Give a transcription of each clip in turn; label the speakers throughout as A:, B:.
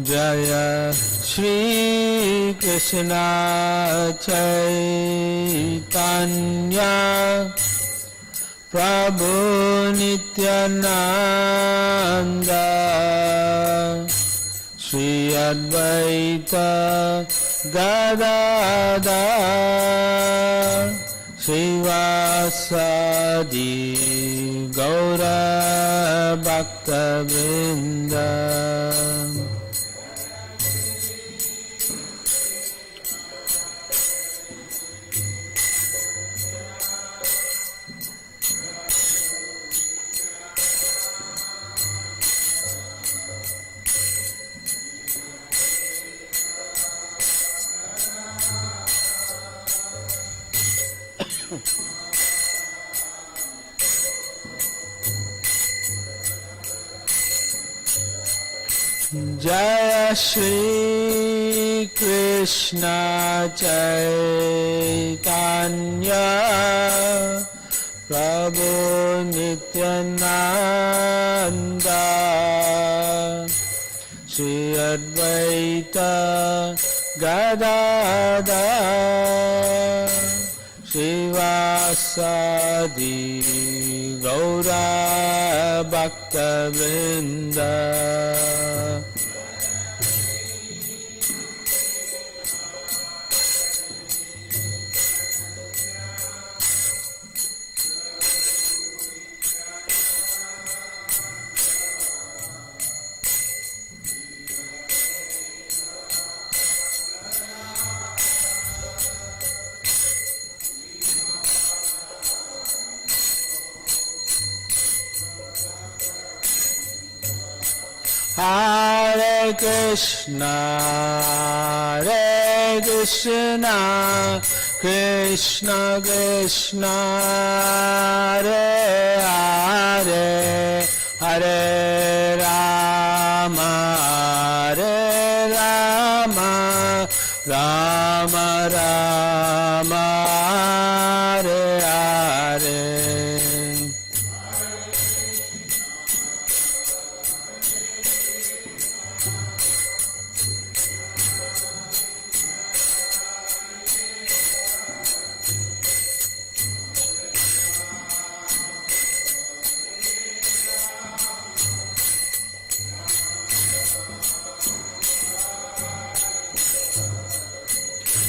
A: Jaya Shri Krishna Chaitanya Prabhu Nityananda Shri Advaita Gadadhar Srivasadi Gaura Bhakta Vrinda. Jaya Shri Krishna Chaitanya Prabhu Nityananda Shri Advaita Gadadhar Srivasadi Gaura Bhakta Vrinda. Hare Krishna, Hare Krishna, Krishna Krishna, Hare Hare, Hare Rama, Hare Rama, Rama Rama, Hare Hare.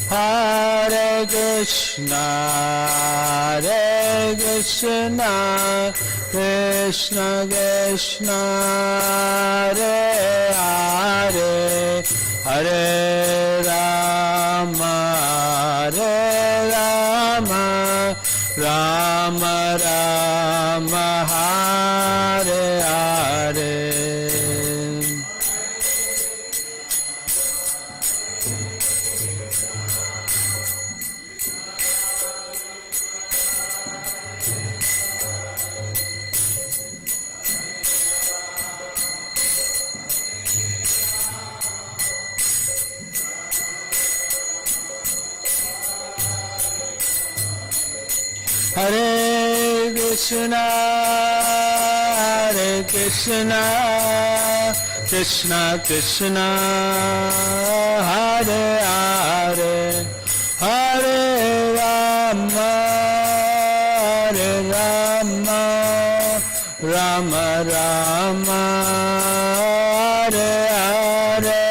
A: Hare Krishna, Hare Krishna, Krishna Krishna, Hare Hare, Hare Rama, Hare Rama, Rama Rama, Hare Hare. Hare Krishna, Hare Krishna, Krishna Krishna, Hare Hare, Hare Rama, Hare Rama, Rama Rama, Hare Hare.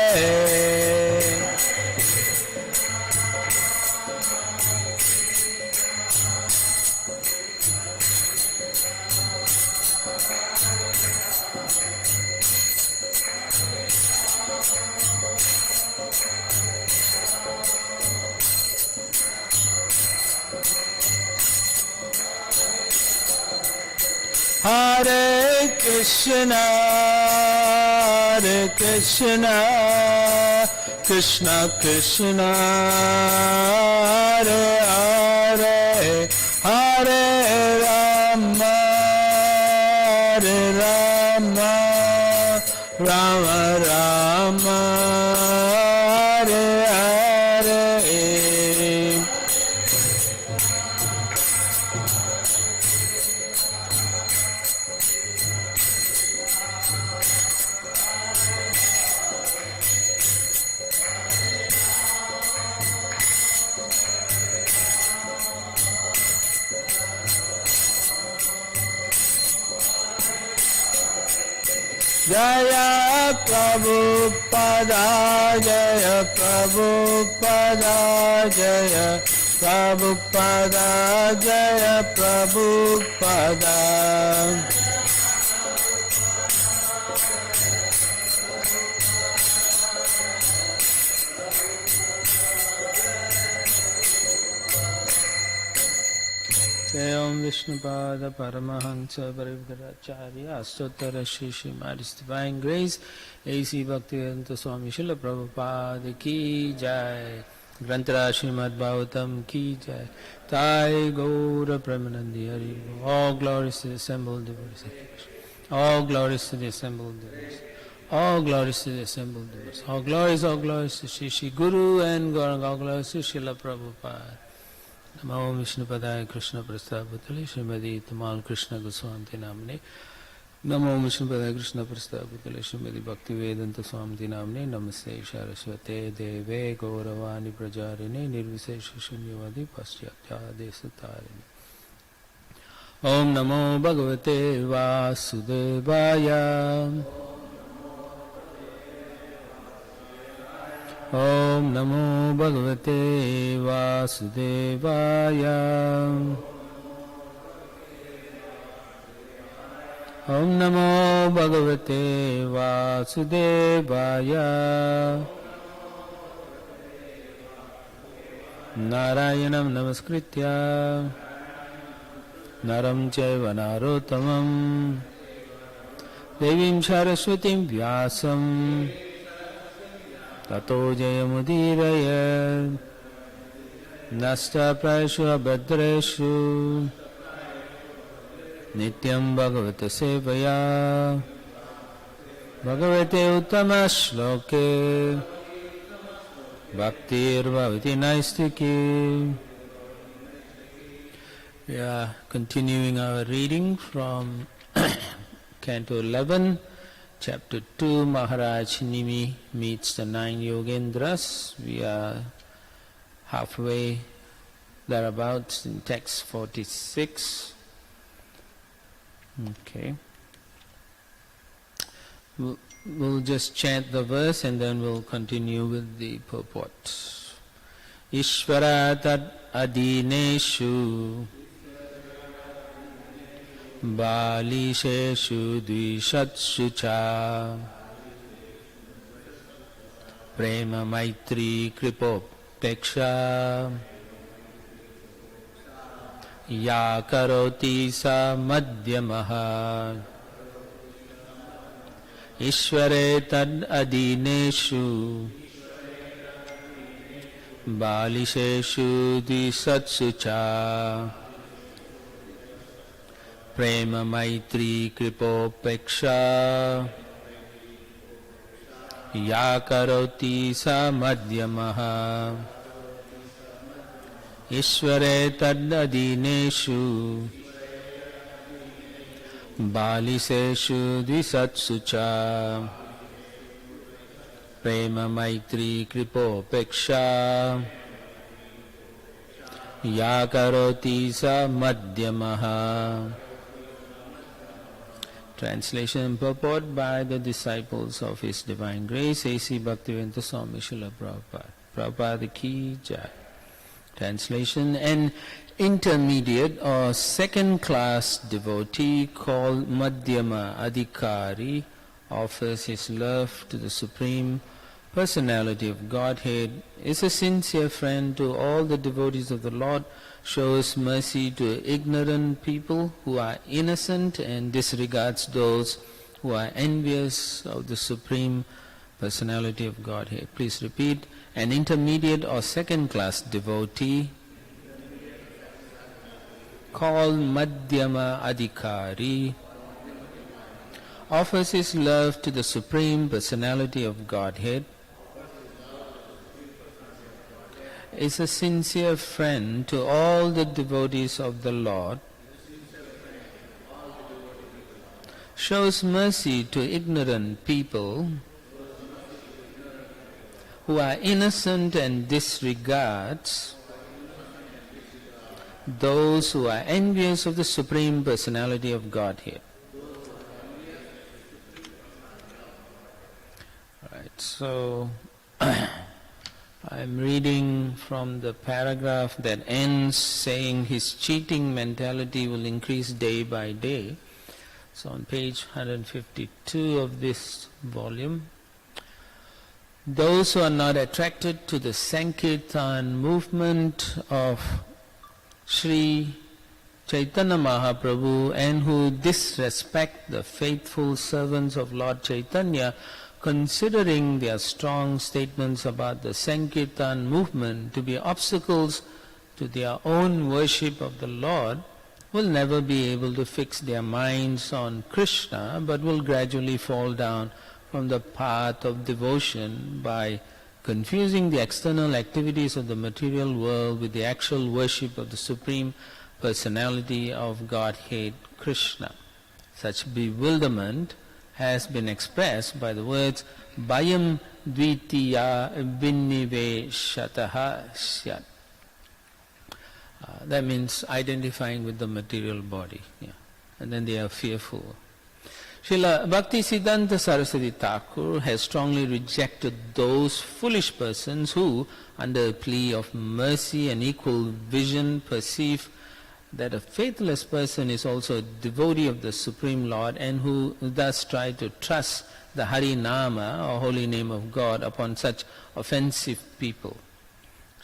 A: Hare Krishna, Hare Krishna, Krishna Krishna, Hare Hare, Hare Rama, Hare Rama, Rama Rama, Hare Hare. Jaya Prabhupada, Jaya Prabhupada, Jaya Prabhupada, Jaya Prabhupada. Om Vishnupada Paramahansa Parivadacharya Astottara Shri Srimad Divine Grace A.C. Bhaktivedanta Swami Srila Prabhupada Ki Jai Grantara Srimad Bhagavatam Ki Jai Tai Gaura Premanandi Hari. All glories to the assembled devotees. All glories to the assembled devotees. All glories to the assembled devotees. All glories to Shri Shri Guru and Gauranga. All glories to Srila Prabhupada. Namo Vishnupadaya Krishna Prasthaputale Srimadi Tamal Krishna Goswami Namne. Namo Vishnupadaya Krishna Prasthaputale Srimadi Bhaktivedanta Swami Namne. Namaste Saraswate Deve Gauravani Prajarine Nirvisesha Shunyavadi Paschatya Desatarine. Om Namo Bhagavate Vasudevaya. Om Namo Bhagavate Vasudevaya. Om Namo Bhagavate Vasudevaya. Narayanam Namaskritya Naram Chaiva Narottamam Devim Saraswatim Vyasam Tato Jayamudiraya Nasta Prayashu Abhadreshu Nityam Bhagavata Sevaya Bhagavate Uttama Shloke Bhaktir Bhavati Naistiki. We are continuing our reading from Canto 11, Chapter 2, Maharaj Nimi meets the 9 Yogendras. We are halfway thereabouts in text 46. Okay. We'll just chant the verse and then we'll continue with the purport. Ishvara tad adineshu Balisheshu dvishatsu cha Prema maitri kripopeksha Ya karoti sa madhyamaha Ishvare tad adineshu Balisheshu dvishatsu cha Prema maitri kripopeksha Ya karoti sa madhyamaha Ishvare tad adineshu Baliseshu dvisatsu cha Prema maitri kripopeksha Ya karoti sa madhyamaha. Translation and purport by the disciples of His Divine Grace, A.C. Bhaktivedanta Swami Srila Prabhupada. Prabhupada Ki Jai. Translation: An intermediate or second-class devotee called Madhyama Adhikari offers his love to the Supreme Personality of Godhead, is a sincere friend to all the devotees of the Lord, shows mercy to ignorant people who are innocent, and disregards those who are envious of the Supreme Personality of Godhead. Please repeat. An intermediate or second-class devotee called Madhyama Adhikari offers his love to the Supreme Personality of Godhead, is a sincere friend to all the devotees of the Lord, shows mercy to ignorant people who are innocent, and disregards those who are envious of the Supreme Personality of Godhead. Right, so I'm reading from the paragraph that ends saying his cheating mentality will increase day by day. So on page 152 of this volume, those who are not attracted to the Sankirtan movement of Sri Chaitanya Mahaprabhu and who disrespect the faithful servants of Lord Chaitanya, considering their strong statements about the Sankirtan movement to be obstacles to their own worship of the Lord, will never be able to fix their minds on Krishna, but will gradually fall down from the path of devotion by confusing the external activities of the material world with the actual worship of the Supreme Personality of Godhead, Krishna. Such bewilderment has been expressed by the words Bhayam Dvitiya Vinniveshataha Syat. That means identifying with the material body. Yeah. And then they are fearful. Srila Bhaktisiddhanta Saraswati Thakur has strongly rejected those foolish persons who, under a plea of mercy and equal vision, perceive that a faithless person is also a devotee of the Supreme Lord and who thus try to trust the Harinama or holy name of God upon such offensive people.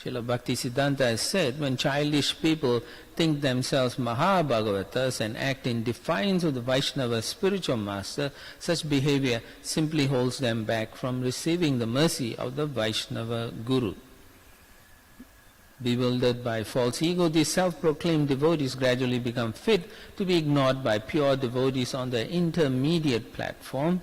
A: Srila Bhaktisiddhanta has said, when childish people think themselves Mahabhagavatas and act in defiance of the Vaishnava spiritual master, such behavior simply holds them back from receiving the mercy of the Vaishnava Guru. Bewildered by false ego, these self-proclaimed devotees gradually become fit to be ignored by pure devotees on the intermediate platform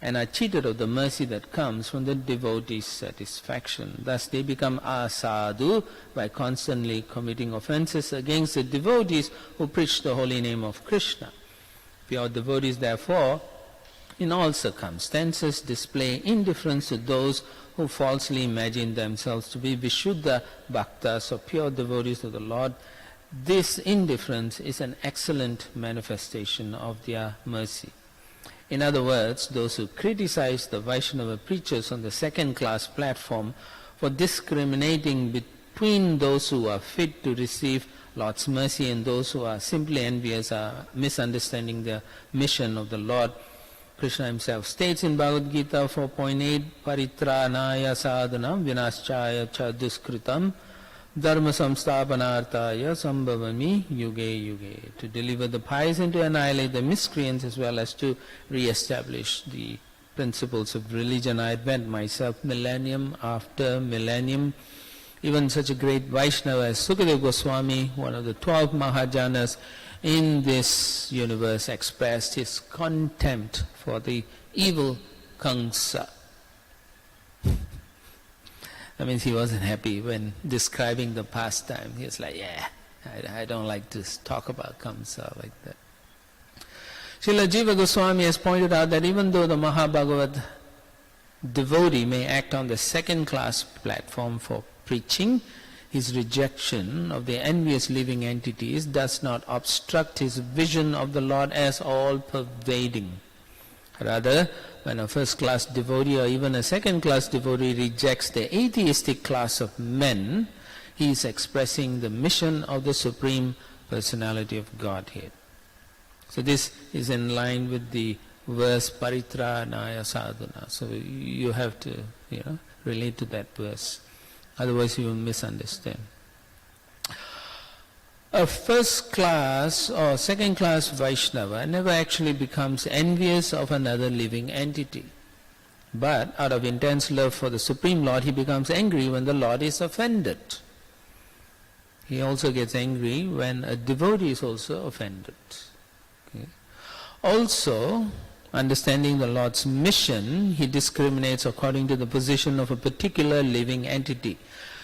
A: and are cheated of the mercy that comes from the devotee's satisfaction. Thus they become asadhu by constantly committing offenses against the devotees who preach the holy name of Krishna. Pure devotees, therefore, in all circumstances display indifference to those who falsely imagine themselves to be Vishuddha Bhaktas or pure devotees of the Lord. This indifference is an excellent manifestation of their mercy. In other words, those who criticize the Vaishnava preachers on the second-class platform for discriminating between those who are fit to receive Lord's mercy and those who are simply envious are misunderstanding the mission of the Lord. Krishna himself states in Bhagavad Gita 4.8, Paritranaya sadhanam vinaschaya cha duskritam dharma samsthapanarthaya sambhavami yuge yuge. To deliver the pious and to annihilate the miscreants as well as to re-establish the principles of religion. I advent myself millennium after millennium. Even such a great Vaishnava as Sukadeva Goswami, one of the 12 Mahajanas in this universe, expressed his contempt for the evil Kamsa. That means he wasn't happy when describing the pastime. He was like, yeah, I don't like to talk about Kamsa like that. Srila Jiva Goswami has pointed out that even though the Mahabhagavat devotee may act on the second-class platform for preaching, his rejection of the envious living entities does not obstruct his vision of the Lord as all-pervading. Rather, when a first-class devotee or even a second-class devotee rejects the atheistic class of men, he is expressing the mission of the Supreme Personality of Godhead. So this is in line with the verse Paritranaya sadhana. So you have to, relate to that verse. Otherwise you will misunderstand. A first class or second class Vaishnava never actually becomes envious of another living entity. But out of intense love for the Supreme Lord, he becomes angry when the Lord is offended. He also gets angry when a devotee is also offended. Okay. Also, understanding the Lord's mission, he discriminates according to the position of a particular living entity.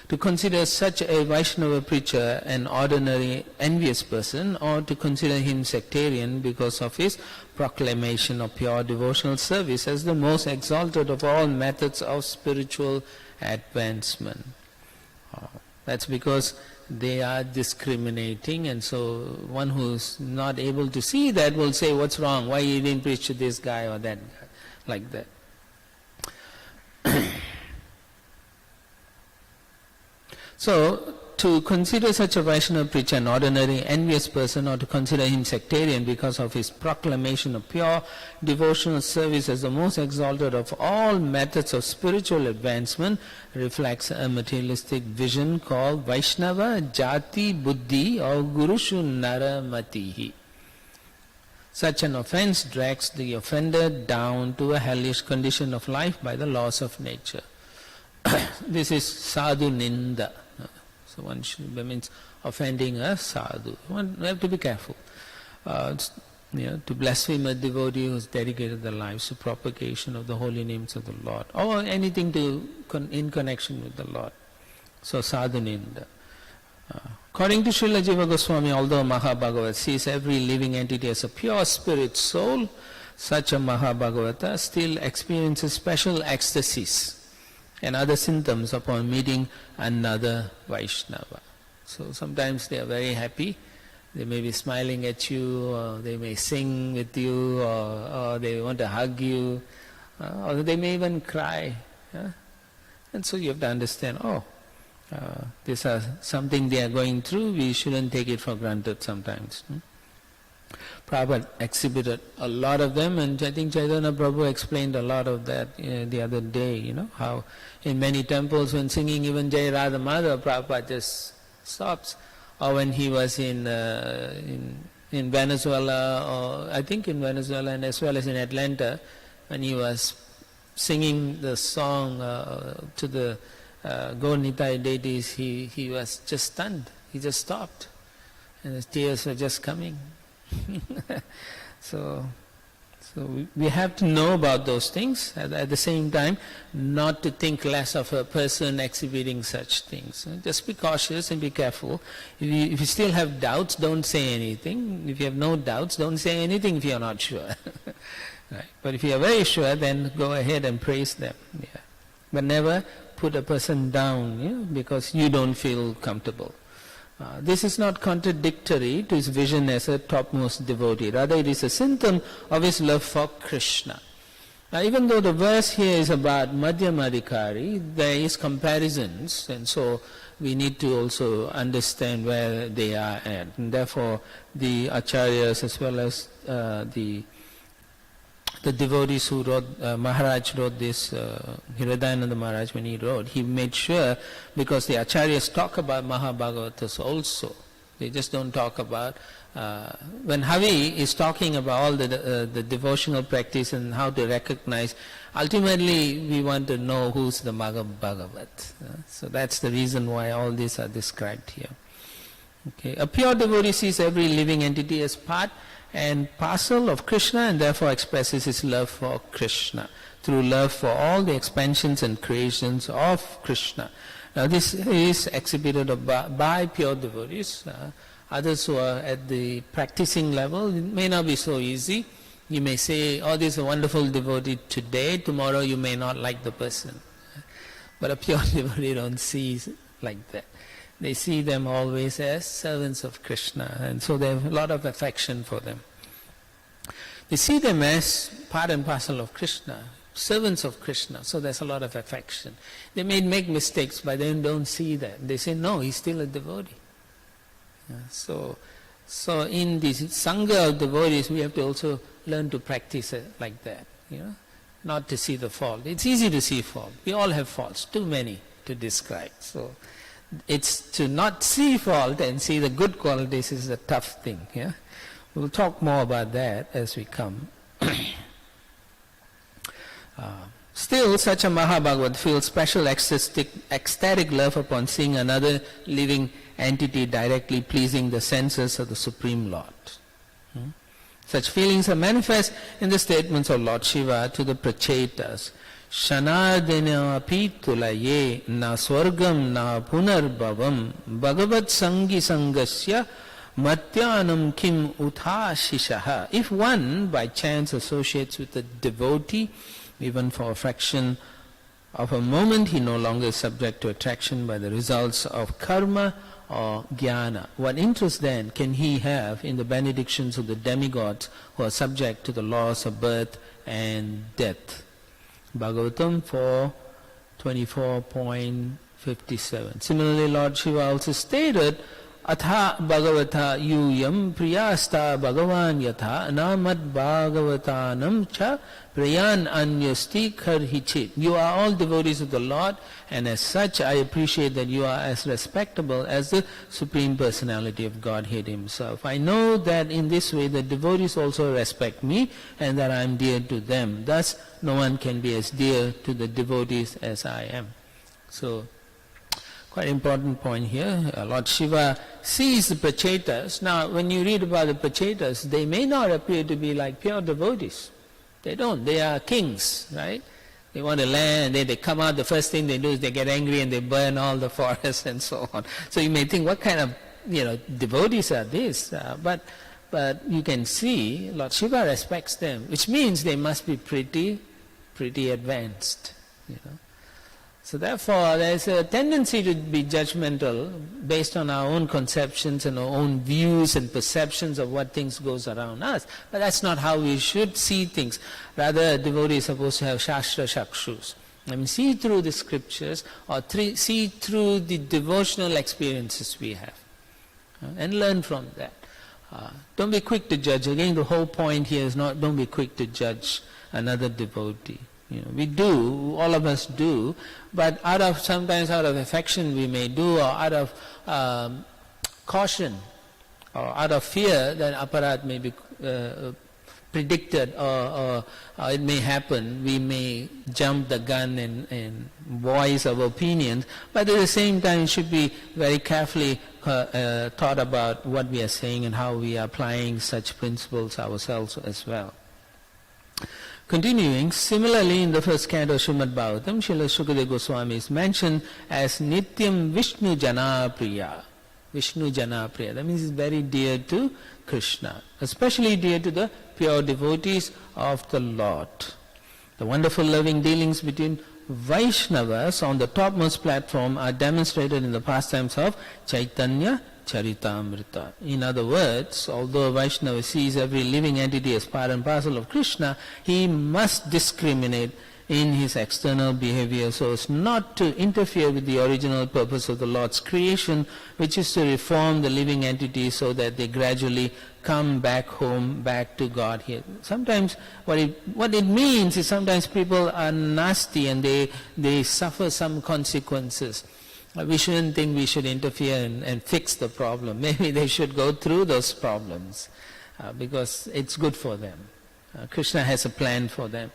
A: To consider such a Vaishnava preacher an ordinary envious person, or to consider him sectarian because of his proclamation of pure devotional service as the most exalted of all methods of spiritual advancement. That's because they are discriminating, and so one who's not able to see that will say, what's wrong? Why you didn't preach to this guy or that guy? Like that. So, to consider such a Vaishnava preacher an ordinary envious person, or to consider him sectarian because of his proclamation of pure devotional service as the most exalted of all methods of spiritual advancement, reflects a materialistic vision called Vaishnava Jati Buddhi or Gurushu Naramatihi. Such an offense drags the offender down to a hellish condition of life by the laws of nature. This is sadhu ninda. So one means offending a sadhu. One have to be careful. To blaspheme a devotee who has dedicated their lives to propagation of the holy names of the Lord, or anything in connection with the Lord. So sadhu ninda. According to Srila Jiva Goswami, although Mahabhagavat sees every living entity as a pure spirit soul, such a Mahabhagavata still experiences special ecstasies and other symptoms upon meeting another Vaishnava. So sometimes they are very happy, they may be smiling at you, or they may sing with you, or they want to hug you, or they may even cry. Yeah? And so you have to understand, this is something they are going through, we shouldn't take it for granted sometimes. Prabhupada exhibited a lot of them, and I think Chaitanya Prabhu explained a lot of that the other day, how in many temples when singing even Jai Radha Madhava, Prabhupada just stops. Or when he was in Venezuela, or I think in Venezuela and as well as in Atlanta, when he was singing the song to the Gaur Nitai deities, he was just stunned. He just stopped. And his tears were just coming. So we have to know about those things, at the same time not to think less of a person exhibiting such things. Just be cautious and be careful. If you still have doubts, don't say anything. If you have no doubts, don't say anything if you are not sure. Right. But if you are very sure, then go ahead and praise them. Yeah. But never put a person down because you don't feel comfortable. This is not contradictory to his vision as a topmost devotee. Rather, it is a symptom of his love for Krishna. Now, even though the verse here is about Madhyamadikari, there is comparisons, and so we need to also understand where they are at. And therefore, the acharyas as well as the devotees who wrote, Maharaj wrote this, Hiradayananda Maharaj, when he wrote, he made sure, because the acharyas talk about Mahabhagavatas also. They just don't talk about, when Havi is talking about all the devotional practice and how to recognize, ultimately we want to know who's the Bhagavat. So that's the reason why all these are described here. Okay. A pure devotee sees every living entity as part and parcel of Krishna, and therefore expresses his love for Krishna through love for all the expansions and creations of Krishna. Now this is exhibited by pure devotees. Others who are at the practicing level, it may not be so easy. You may say, this is a wonderful devotee today, tomorrow you may not like the person. But a pure devotee don't see like that. They see them always as servants of Krishna, and so they have a lot of affection for them. They see them as part and parcel of Krishna, servants of Krishna, so there's a lot of affection. They may make mistakes, but they don't see that. They say, no, he's still a devotee. So in this Sangha of devotees, we have to also learn to practice it like that, not to see the fault. It's easy to see fault. We all have faults, too many to describe. So it's to not see fault and see the good qualities is a tough thing. Yeah, we'll talk more about that as we come. Still, such a Mahabhagavat feels special ecstatic love upon seeing another living entity directly pleasing the senses of the Supreme Lord. Such feelings are manifest in the statements of Lord Shiva to the Prachetas. Shanardena apitulaye na swargam na punarbhavam bhagavat sangi sangasya matyanam kim uthashishaha. If one by chance associates with a devotee, even for a fraction of a moment, he no longer is subject to attraction by the results of karma or jnana. What interest then can he have in the benedictions of the demigods who are subject to the laws of birth and death? Bhagavatam 4:24.15 57. Similarly, Lord Shiva also stated, Atha Bhagavata Yuyam Priyasta Bhagavan Yatha Namad Bhagavatanam Cha Prayan Anyasti Karhichit. You are all devotees of the Lord, and as such I appreciate that you are as respectable as the Supreme Personality of Godhead Himself. I know that in this way the devotees also respect me and that I am dear to them. Thus no one can be as dear to the devotees as I am. So, quite important point here. Lord Shiva sees the Prachetas. Now, when you read about the Prachetas, they may not appear to be like pure devotees. They don't. They are kings, right? They want to land, they come out, the first thing they do is they get angry and they burn all the forests and so on. So you may think, what kind of, devotees are these? But you can see, Lord Shiva respects them, which means they must be pretty advanced, So therefore, there is a tendency to be judgmental based on our own conceptions and our own views and perceptions of what things goes around us. But that's not how we should see things. Rather, a devotee is supposed to have shastra chakshus. See through the scriptures or see through the devotional experiences we have. And learn from that. Don't be quick to judge. Again, the whole point here is not don't be quick to judge another devotee. We do, all of us do, but sometimes out of affection we may do, or out of caution, or out of fear that aparat may be predicted, or it may happen, we may jump the gun and voice our opinions, but at the same time it should be very carefully thought about what we are saying and how we are applying such principles ourselves as well. Continuing, similarly in the first canto of Srimad Bhagavatam, Srila Sukadeva Goswami is mentioned as Nityam Vishnu Janapriya. Vishnu Janapriya, that means he's very dear to Krishna, especially dear to the pure devotees of the Lord. The wonderful loving dealings between Vaishnavas on the topmost platform are demonstrated in the pastimes of Chaitanya Charitamrita. In other words, although Vaishnava sees every living entity as part and parcel of Krishna, he must discriminate in his external behavior so as not to interfere with the original purpose of the Lord's creation, which is to reform the living entities so that they gradually come back home, back to God here. Sometimes what it means is sometimes people are nasty and they suffer some consequences. We shouldn't think we should interfere and fix the problem. Maybe they should go through those problems because it's good for them. Krishna has a plan for them.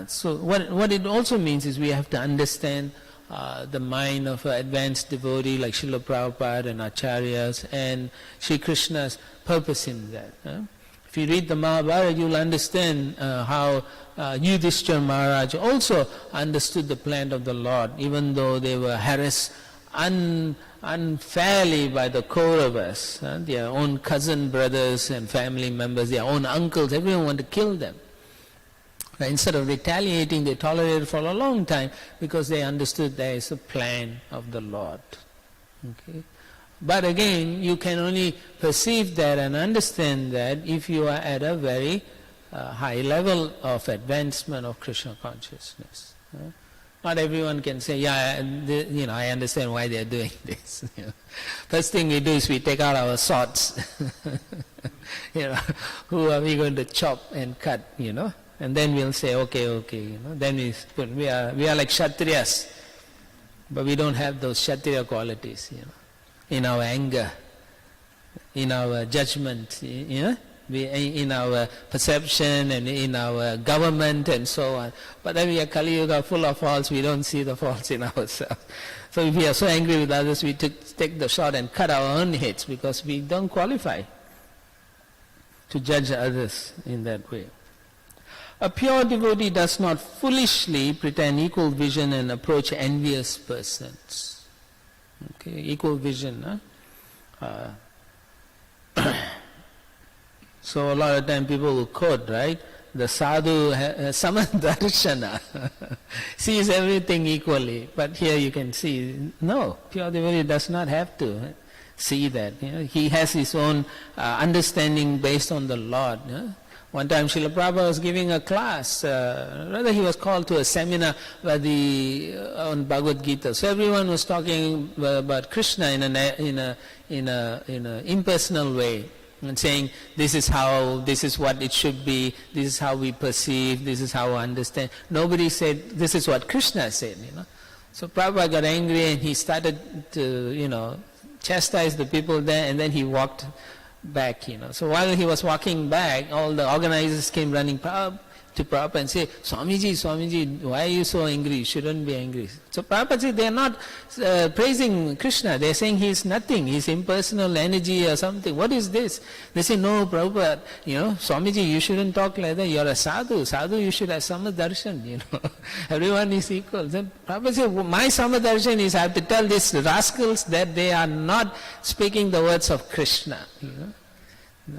A: So what it also means is we have to understand the mind of an advanced devotee like Srila Prabhupada and Acharyas and Sri Krishna's purpose in that. If you read the Mahabharata, you'll understand how Yudhishthira Maharaj also understood the plan of the Lord, even though they were harassed unfairly by the Kauravas, their own cousin brothers and family members, their own uncles, everyone wanted to kill them. Instead of retaliating, they tolerated for a long time because they understood there is a plan of the Lord. Okay? But again, you can only perceive that and understand that if you are at a very high level of advancement of Krishna consciousness. Not everyone can say, I understand why they are doing this. First thing we do is we take out our swords. Who are we going to chop and cut, And then we'll say, okay, Then we are like Kshatriyas, but we don't have those Kshatriya qualities, in our anger, in our judgment, in our perception and in our government and so on. But then we are Kali Yuga full of faults, we don't see the faults in ourselves. So if we are so angry with others, we take the sword and cut our own heads because we don't qualify to judge others in that way. A pure devotee does not foolishly pretend equal vision and approach envious persons. Okay, equal vision. So a lot of time people will quote, right? The sadhu samadarshana sees everything equally. But here you can see, no, pure devotee does not have to. see that. He has his own understanding based on the Lord. One time Srila Prabhupada was giving a class, rather he was called to a seminar on Bhagavad Gita. So everyone was talking about Krishna in a impersonal way, and saying this is what it should be, this is how we perceive, this is how we understand. Nobody said this is what Krishna said. So Prabhupada got angry and he started to chastise the people there, and then he walked back. So while he was walking back, all the organizers came running to Prabhupada and say, Swamiji, why are you so angry? You shouldn't be angry. So Prabhupada said, they are not praising Krishna. They are saying he is nothing. He is impersonal energy or something. What is this? They say, no, Prabhupada, Swamiji, you shouldn't talk like that. You are a sadhu. Sadhu, you should have samadarshan. Everyone is equal. Then Prabhupada said, my samadarshan is I have to tell these rascals that they are not speaking the words of Krishna.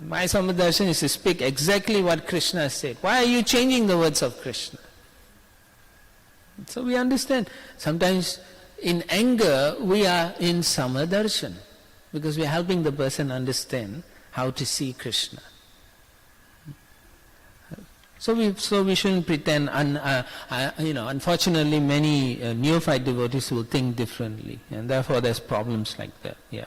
A: My samadarshan is to speak exactly what Krishna said. Why are you changing the words of Krishna? So we understand. Sometimes in anger we are in samadarshan because we are helping the person understand how to see Krishna. So we shouldn't pretend. Unfortunately, many neophyte devotees will think differently, and therefore there's problems like that. Yeah.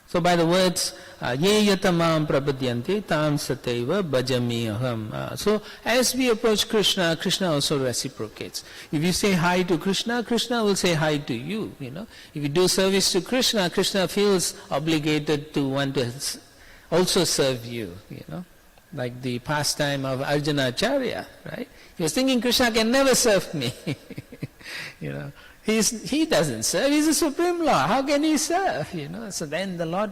A: So by the words, ye yatamam prapadyanti tam sateva bhajami aham. So as we approach Krishna, Krishna also reciprocates. If you say hi to Krishna, Krishna will say hi to you. If you do service to Krishna, Krishna feels obligated to want to also serve you. Like the pastime of Arjuna Acharya, right? He was thinking Krishna can never serve me. He doesn't serve, he's a Supreme Lord. How can he serve? So then the Lord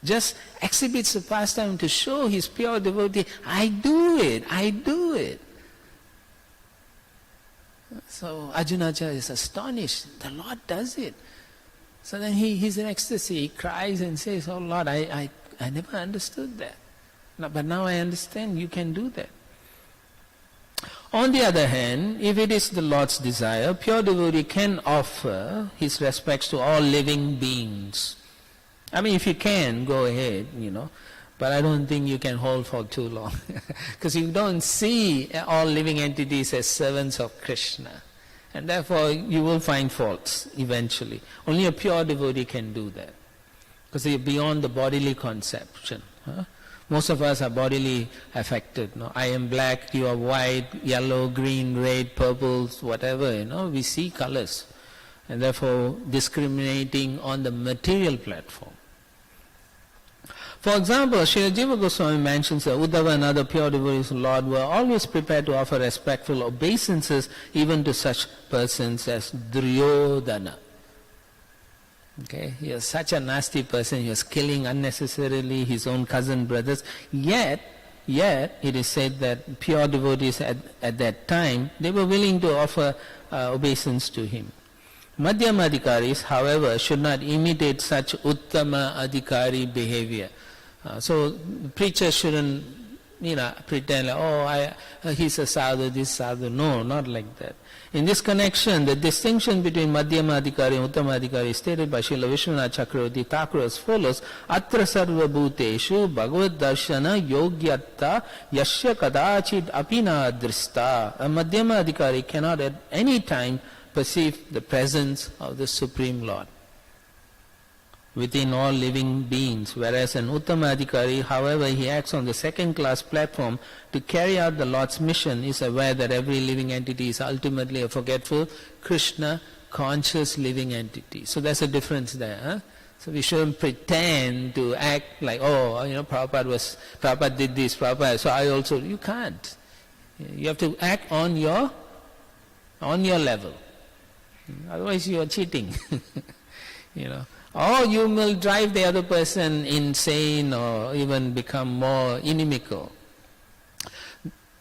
A: just exhibits the pastime to show his pure devotee, I do it. So Arjuna Acharya is astonished. The Lord does it. So then he's in ecstasy. He cries and says, oh Lord, I never understood that. But now I understand you can do that. On the other hand, if it is the Lord's desire, pure devotee can offer his respects to all living beings. I mean, if you can, go ahead, but I don't think you can hold for too long. Because you don't see all living entities as servants of Krishna. And therefore, you will find faults eventually. Only a pure devotee can do that. Because they are beyond the bodily conception. Most of us are bodily affected. I am black, you are white, yellow, green, red, purple, whatever, we see colors. And therefore discriminating on the material platform. For example, Srila Jiva Goswami mentions that Uddhava and other pure devotees of the Lord were always prepared to offer respectful obeisances even to such persons as Duryodhana. Okay, he was such a nasty person, he was killing unnecessarily his own cousin brothers. Yet it is said that pure devotees at that time, they were willing to offer obeisance to him. Madhyama adhikaris, however, should not imitate such uttama adhikari behavior. So preachers shouldn't pretend like, he's a sadhu, this sadhu. No, not like that. In this connection, the distinction between Madhyama Adhikari and Uttama Adhikari is stated by Srila Vishwanath Chakravarti Thakur as follows: Atra sarva bhuteshu bhagavad darshana yogyatta yasya kadachid apina drista. A Madhyama Adhikari cannot at any time perceive the presence of the Supreme Lord within all living beings, whereas an Uttama Adhikari, however he acts on the second class platform to carry out the Lord's mission, is aware that every living entity is ultimately a forgetful Krishna conscious living entity. So there's a difference there. So we shouldn't pretend to act like, Prabhupada did this, Prabhupada, so I also. You can't. You have to act on your level. Otherwise you are cheating. Or you will drive the other person insane or even become more inimical.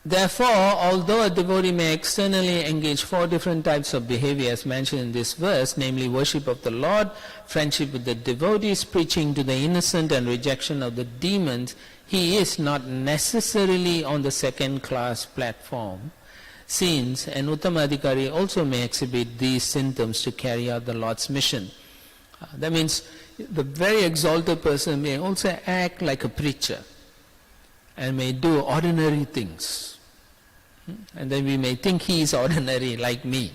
A: Therefore, although a devotee may externally engage 4 different types of behavior as mentioned in this verse, namely worship of the Lord, friendship with the devotees, preaching to the innocent and rejection of the demons, he is not necessarily on the second class platform, since an Uttama Adhikari also may exhibit these symptoms to carry out the Lord's mission. That means the very exalted person may also act like a preacher and may do ordinary things. And then we may think he is ordinary like me.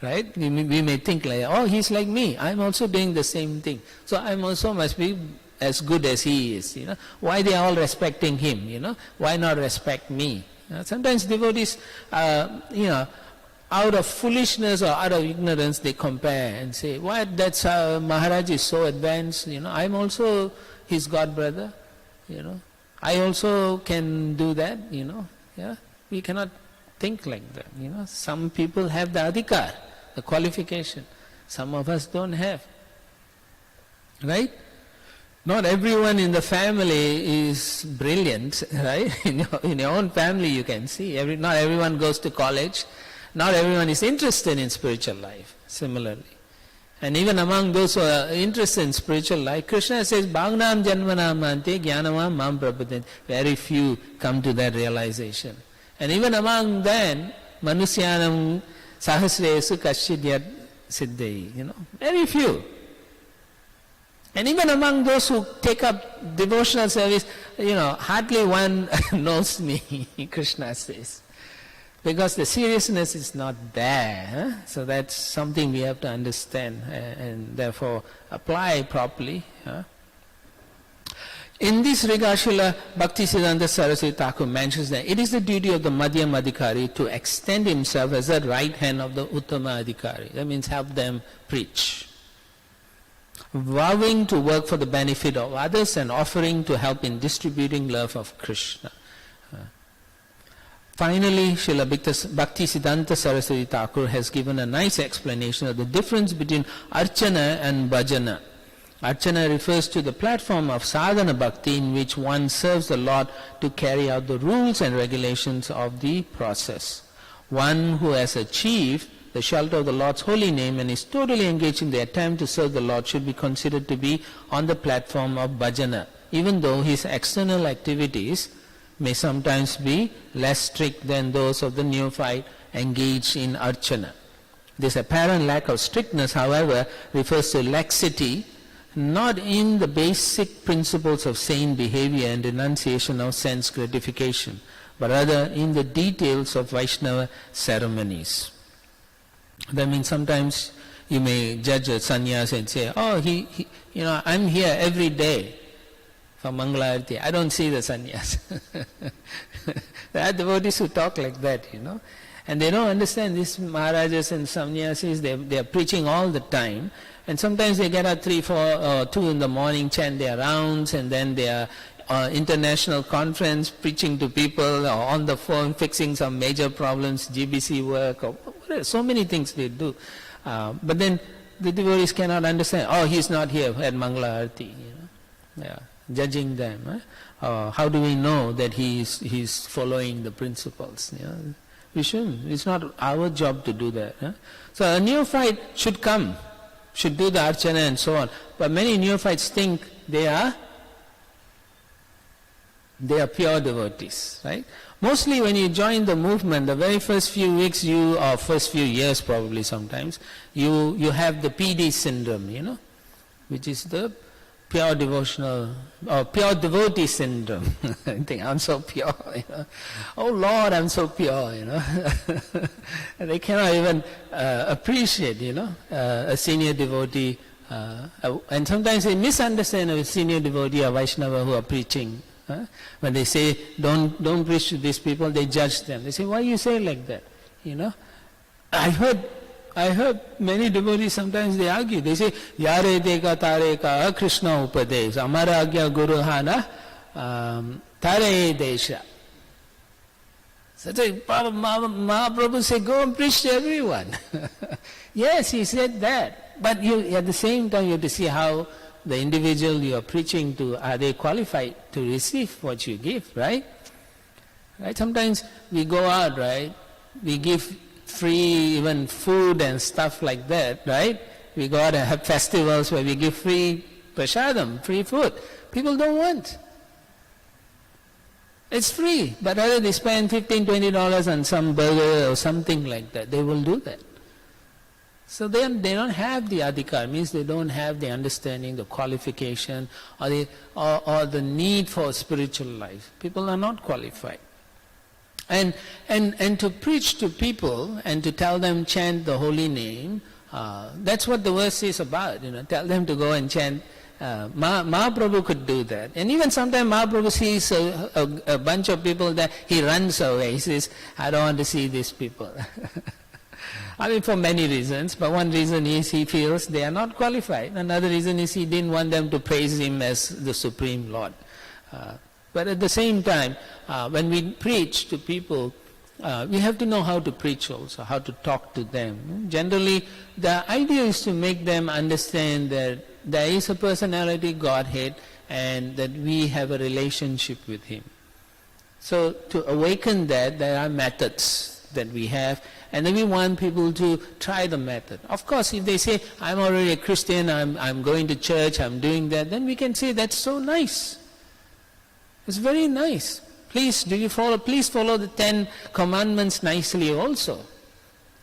A: Right? We may think like, oh, he's like me. I'm also doing the same thing. So I also must be as good as he is. Why they are all respecting him? Why not respect me? Sometimes devotees, out of foolishness or out of ignorance, they compare and say, what, that's Maharaj is so advanced, I'm also his god brother, I also can do that, yeah. We cannot think like that, Some people have the adhikar, the qualification. Some of us don't have. Right? Not everyone in the family is brilliant, right? In your own family you can see. Not everyone goes to college. Not everyone is interested in spiritual life, similarly. And even among those who are interested in spiritual life, Krishna says, Bhagnam Janmanam Ante Jnanavam Mam Prabhatanti. Very few come to that realization. And even among them, Manusyanam Sahasresu Kashidyat Siddhai, very few. And even among those who take up devotional service, hardly one knows me, Krishna says. Because the seriousness is not there. So that's something we have to understand and therefore apply properly. In this regard, Srila Bhaktisiddhanta Saraswati Thakur mentions that it is the duty of the Madhyam Adhikari to extend himself as the right hand of the Uttama Adhikari. That means help them preach. Vowing to work for the benefit of others and offering to help in distributing love of Krishna. Finally, Srila Bhaktisiddhanta Saraswati Thakur has given a nice explanation of the difference between Archana and Bhajana. Archana refers to the platform of sadhana bhakti in which one serves the Lord to carry out the rules and regulations of the process. One who has achieved the shelter of the Lord's holy name and is totally engaged in the attempt to serve the Lord should be considered to be on the platform of bhajana, even though his external activities may sometimes be less strict than those of the neophyte engaged in archana. This apparent lack of strictness, however, refers to laxity, not in the basic principles of sane behavior and renunciation of sense gratification, but rather in the details of Vaishnava ceremonies. That means sometimes you may judge a sannyas and say, oh, I'm here every day for Mangala Arati. I don't see the sannyas. There are devotees who talk like that, And they don't understand these Maharajas and sannyasis, they are preaching all the time. And sometimes they get at 3, 4, 2 in the morning, chant their rounds, and then they are international conference preaching to people, or on the phone fixing some major problems, GBC work, or whatever. So many things they do. But then the devotees cannot understand, oh, he's not here at Mangala Arati, Yeah, judging them. How do we know that he's following the principles? We shouldn't. It's not our job to do that. So a neophyte should come, should do the archana and so on. But many neophytes think they are pure devotees, right? Mostly when you join the movement, the very first few weeks or first few years probably sometimes, you have the PD syndrome, which is the pure devotional, or pure devotee syndrome. I think I'm so pure, Oh Lord, I'm so pure, They cannot even appreciate, a senior devotee. And sometimes they misunderstand a senior devotee or Vaishnava who are preaching. When they say, don't preach to these people, they judge them. They say, why you say like that? I heard many devotees sometimes they argue. They say, Yare deka tare ka Krishna upadesh, amara agya guru hana tare desha. So Mahaprabhu said, go and preach to everyone. Yes, he said that. But at the same time you have to see how the individual you are preaching to, are they qualified to receive what you give, right? Right? Sometimes we go out, right? We give free even food and stuff like that, right? We go out and have festivals where we give free prasadam, free food. People don't want. It's free, but rather they spend $15, $20 on some burger or something like that. They will do that. So they don't have the adhikar, means they don't have the understanding, the qualification, or the need for spiritual life. People are not qualified. And to preach to people and to tell them chant the holy name, that's what the verse is about. Tell them to go and chant. Mahaprabhu could do that. And even sometimes Mahaprabhu sees a bunch of people that he runs away. He says, I don't want to see these people. I mean, for many reasons, but one reason is he feels they are not qualified. Another reason is he didn't want them to praise him as the Supreme Lord. But at the same time, when we preach to people, we have to know how to preach also, how to talk to them. Generally, the idea is to make them understand that there is a personality, Godhead, and that we have a relationship with Him. So to awaken that, there are methods that we have, and then we want people to try the method. Of course, if they say, I'm already a Christian, I'm going to church, I'm doing that, then we can say, that's so nice. It's very nice. Please follow the 10 commandments nicely also.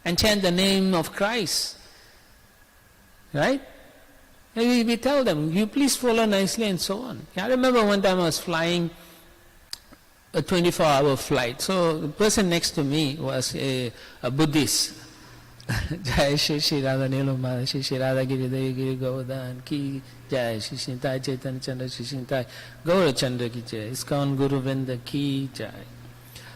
A: And chant the name of Christ. Right? And we tell them, you please follow nicely and so on. I remember one time I was flying a 24-hour flight. So the person next to me was a Buddhist. Jai Shri Shri Radha Niluma, Shri Shri Radha Giri Devi Giri Govardhan Ki Jai, Shri Shri Tai Chaitanya Chandra Shri Shri Tai Gaura Chandra Ki Jai, Iskcon Guru Vrinda Ki Jai.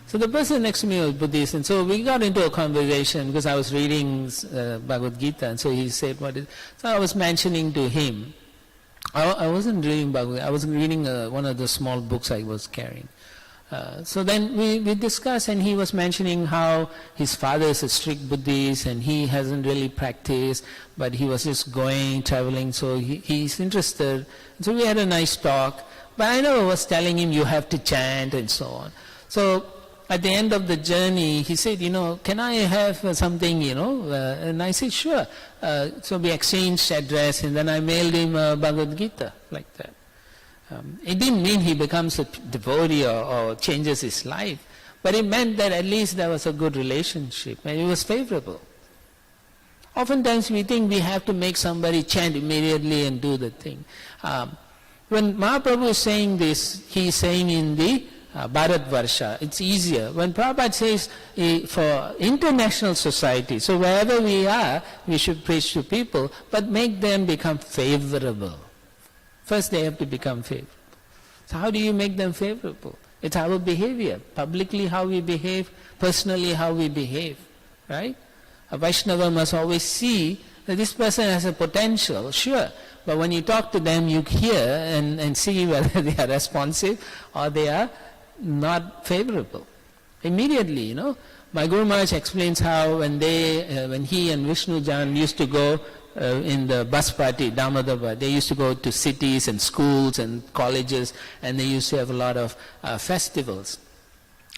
A: So the person next to me was Buddhist, and so we got into a conversation because I was reading Bhagavad Gita, and so he said so I was mentioning to him, I wasn't reading Bhagavad Gita, I was reading one of the small books I was carrying. So then we discussed, and he was mentioning how his father is a strict Buddhist and he hasn't really practiced, but he was just traveling, so he's interested. So we had a nice talk, but I never was telling him you have to chant and so on. So at the end of the journey, he said, can I have something, and I said, sure. So we exchanged address, and then I mailed him Bhagavad Gita, like that. It didn't mean he becomes a devotee or changes his life, but it meant that at least there was a good relationship and it was favorable. Oftentimes we think we have to make somebody chant immediately and do the thing. When Mahaprabhu is saying this, he is saying in the Bharat Varsha, it's easier. When Prabhupada says for international society, so wherever we are, we should preach to people, but make them become favorable. First they have to become favorable. So how do you make them favorable? It's our behavior. Publicly how we behave, personally how we behave. Right? A Vaishnava must always see that this person has a potential, sure. But when you talk to them, you hear and see whether they are responsive or they are not favorable. Immediately, My Guru Maharaj explains how when he and Vishnu Jan used to go in the bus party, Damodar, they used to go to cities and schools and colleges, and they used to have a lot of festivals.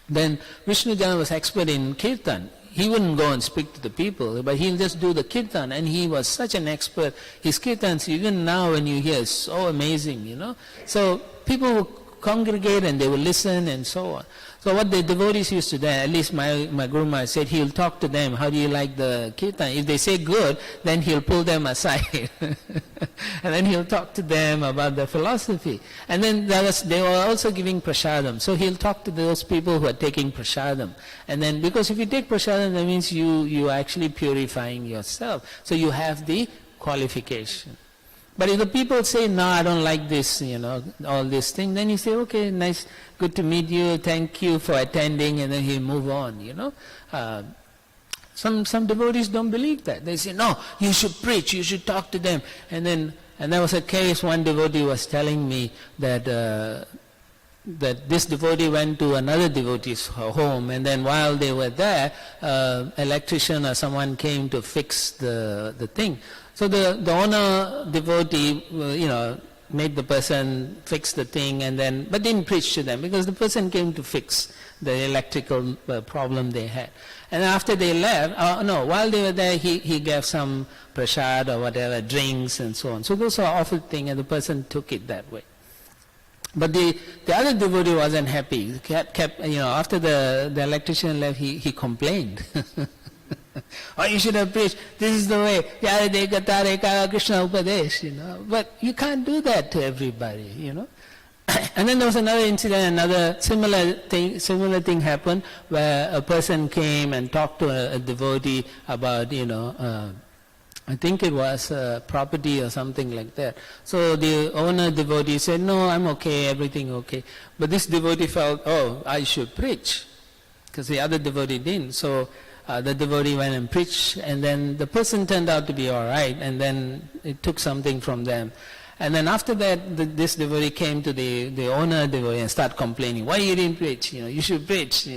A: Then Vishnu Jan was expert in kirtan. He wouldn't go and speak to the people, but he'll just do the kirtan, and he was such an expert. His kirtans, even now when you hear, is so amazing, So people would congregate and they will listen and so on. So what the devotees used to do, at least my Guru Maharaj said, he'll talk to them, how do you like the kirtan? If they say good, then he'll pull them aside. And then he'll talk to them about the philosophy. And then they were also giving prasadam. So he'll talk to those people who are taking prasadam. And then, because if you take prasadam, that means you are actually purifying yourself. So you have the qualification. But if the people say, no, I don't like this, all this thing, then you say, okay, nice, good to meet you, thank you for attending, and then he'll move on, Some devotees don't believe that. They say, no, you should preach, you should talk to them. And there was a case, one devotee was telling me that this devotee went to another devotee's home, and then while they were there, electrician or someone came to fix the thing. So the owner devotee, made the person fix the thing, but didn't preach to them because the person came to fix the electrical problem they had. And after they left, while they were there, he gave some prasad or whatever, drinks and so on. So those are awful things, and the person took it that way. But the other devotee wasn't happy. He kept after the electrician left, he complained. Or you should have preached, this is the way, Yaradeka Tareka Krishna Upadesh, But you can't do that to everybody, And then there was another incident, another similar thing happened where a person came and talked to a devotee about, I think it was property or something like that. So the owner devotee said, no, I'm okay, everything okay. But this devotee felt, oh, I should preach, because the other devotee didn't. So the devotee went and preached, and then the person turned out to be all right, and then it took something from them. And then after that, this devotee came to the owner devotee and started complaining, why you didn't preach? You should preach,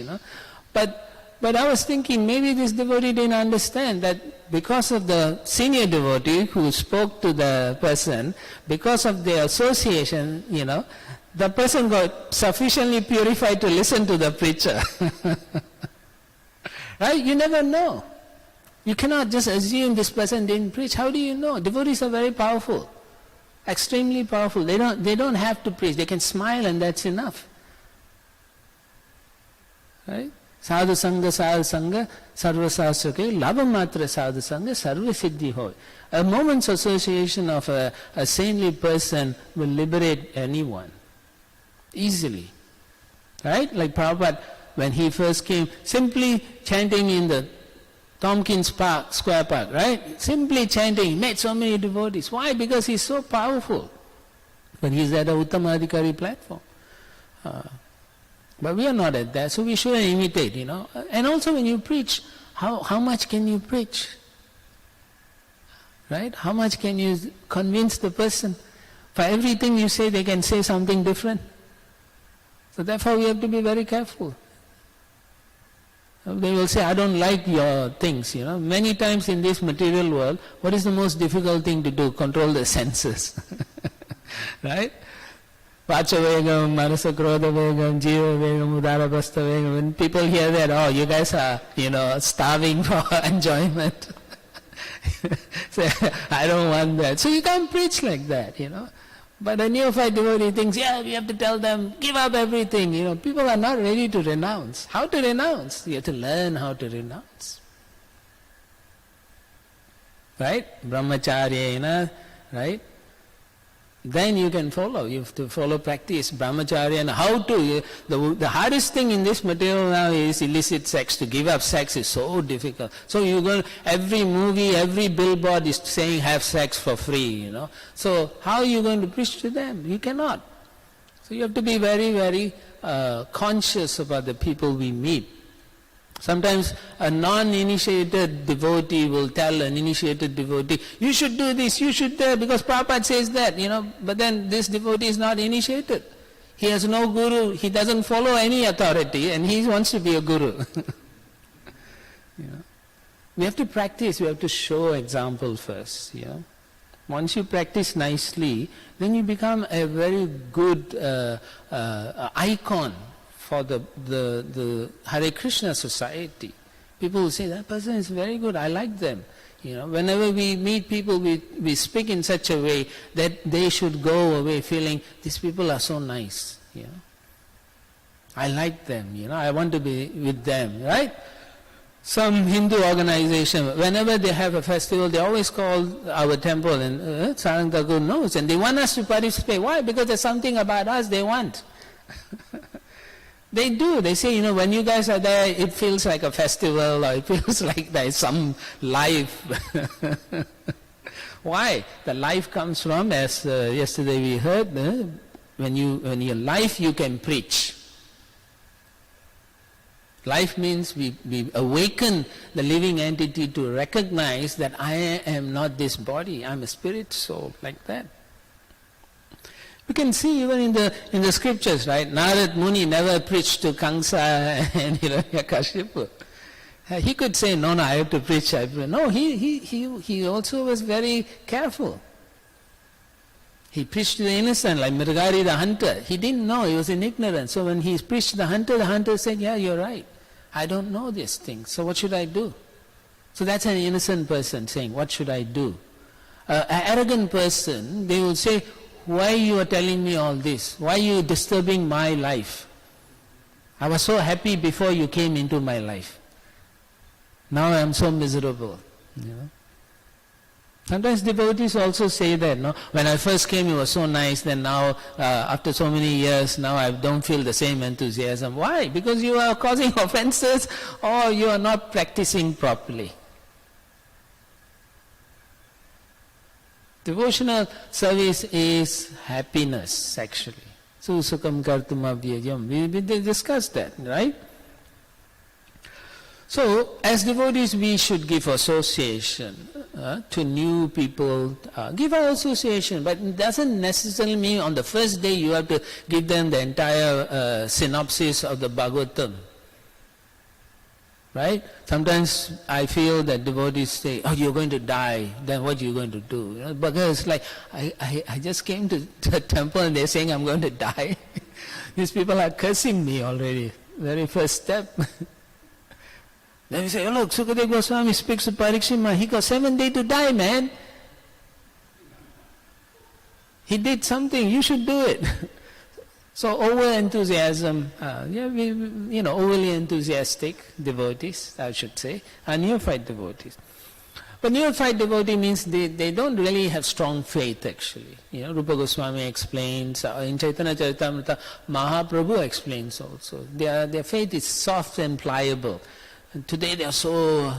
A: But I was thinking, maybe this devotee didn't understand that because of the senior devotee who spoke to the person, because of their association, the person got sufficiently purified to listen to the preacher. Right? You never know. You cannot just assume this person didn't preach. How do you know? Devotees are very powerful. Extremely powerful. They don't have to preach. They can smile and that's enough. Right? Sadhu Sangha, Sarva Sastra, Labha Matra Sadhu Sangha, Sarva Siddhi Hoy. A moment's association of a saintly person will liberate anyone. Easily. Right? Like Prabhupada, when he first came, simply chanting in the Tompkins Park, Square Park, right? Simply chanting, he met so many devotees. Why? Because he's so powerful. But he's at a Uttamadhikari platform. But we are not at that, so we shouldn't imitate, And also when you preach, how much can you preach? Right? How much can you convince the person? For everything you say, they can say something different. So therefore we have to be very careful. They will say, I don't like your things, Many times in this material world, what is the most difficult thing to do? Control the senses. Right? Vacha vegam, manasa krodha vegam, jiva vegam, udarabhasta vegam. When people hear that, oh, you guys are, starving for enjoyment. Say, I don't want that. So you can't preach like that, But a neophyte devotee thinks, we have to tell them, give up everything. People are not ready to renounce. How to renounce? You have to learn how to renounce. Right? Brahmacharya, right? Then you can follow. You have to follow practice, brahmacharya, and how to. The hardest thing in this material now is illicit sex. To give up sex is so difficult. So every movie, every billboard is saying have sex for free, So how are you going to preach to them? You cannot. So you have to be very, very conscious about the people we meet. Sometimes a non-initiated devotee will tell an initiated devotee, you should do this, you should that, because Prabhupada says that, But then this devotee is not initiated. He has no guru, he doesn't follow any authority, and he wants to be a guru. We have to practice, we have to show example first. Once you practice nicely, then you become a very good icon for the Hare Krishna society. People will say, that person is very good, I like them. Whenever we meet people, we speak in such a way that they should go away feeling, these people are so nice. I like them, I want to be with them, right? Some Hindu organization, whenever they have a festival, they always call our temple, and Sarang Thakur knows, and they want us to participate. Why? Because there's something about us they want. They do. They say, when you guys are there, it feels like a festival, or it feels like there's some life. Why? The life comes from, as yesterday we heard, when you life you can preach. Life means we awaken the living entity to recognize that I am not this body, I'm a spirit soul, like that. You can see even in the scriptures, right? Narad Muni never preached to Kamsa and Hiranyakashipu. He could say, no, I have to preach. No, he also was very careful. He preached to the innocent, like Mrigari the hunter. He didn't know, he was in ignorance. So when he preached to the hunter said, yeah, you're right. I don't know these things, so what should I do? So that's an innocent person saying, what should I do? An arrogant person, they will say, why you are telling me all this? Why are you disturbing my life? I was so happy before you came into my life. Now I am so miserable. Sometimes devotees also say that, no? When I first came, it was so nice, then now, after so many years, now I don't feel the same enthusiasm. Why? Because you are causing offenses or you are not practicing properly. Devotional service is happiness, actually. Susukam kartum avyayam. We discussed that, right? So, as devotees, we should give association to new people. Give our association, but it doesn't necessarily mean on the first day you have to give them the entire synopsis of the Bhagavatam. Right? Sometimes I feel that devotees say, oh, you're going to die, then what are you going to do? But it's like, I just came to the temple and they're saying I'm going to die. These people are cursing me already, very first step. Then we say, oh look, Sukadeva Goswami speaks to Parikshit, he got 7 days to die, man. He did something, you should do it. So over-enthusiasm, overly enthusiastic devotees, I should say, are neophyte devotees. But neophyte devotee means they don't really have strong faith, actually. Rupa Goswami explains, in Chaitanya Charitamrita, Mahaprabhu explains also. Their faith is soft and pliable. And today they are so,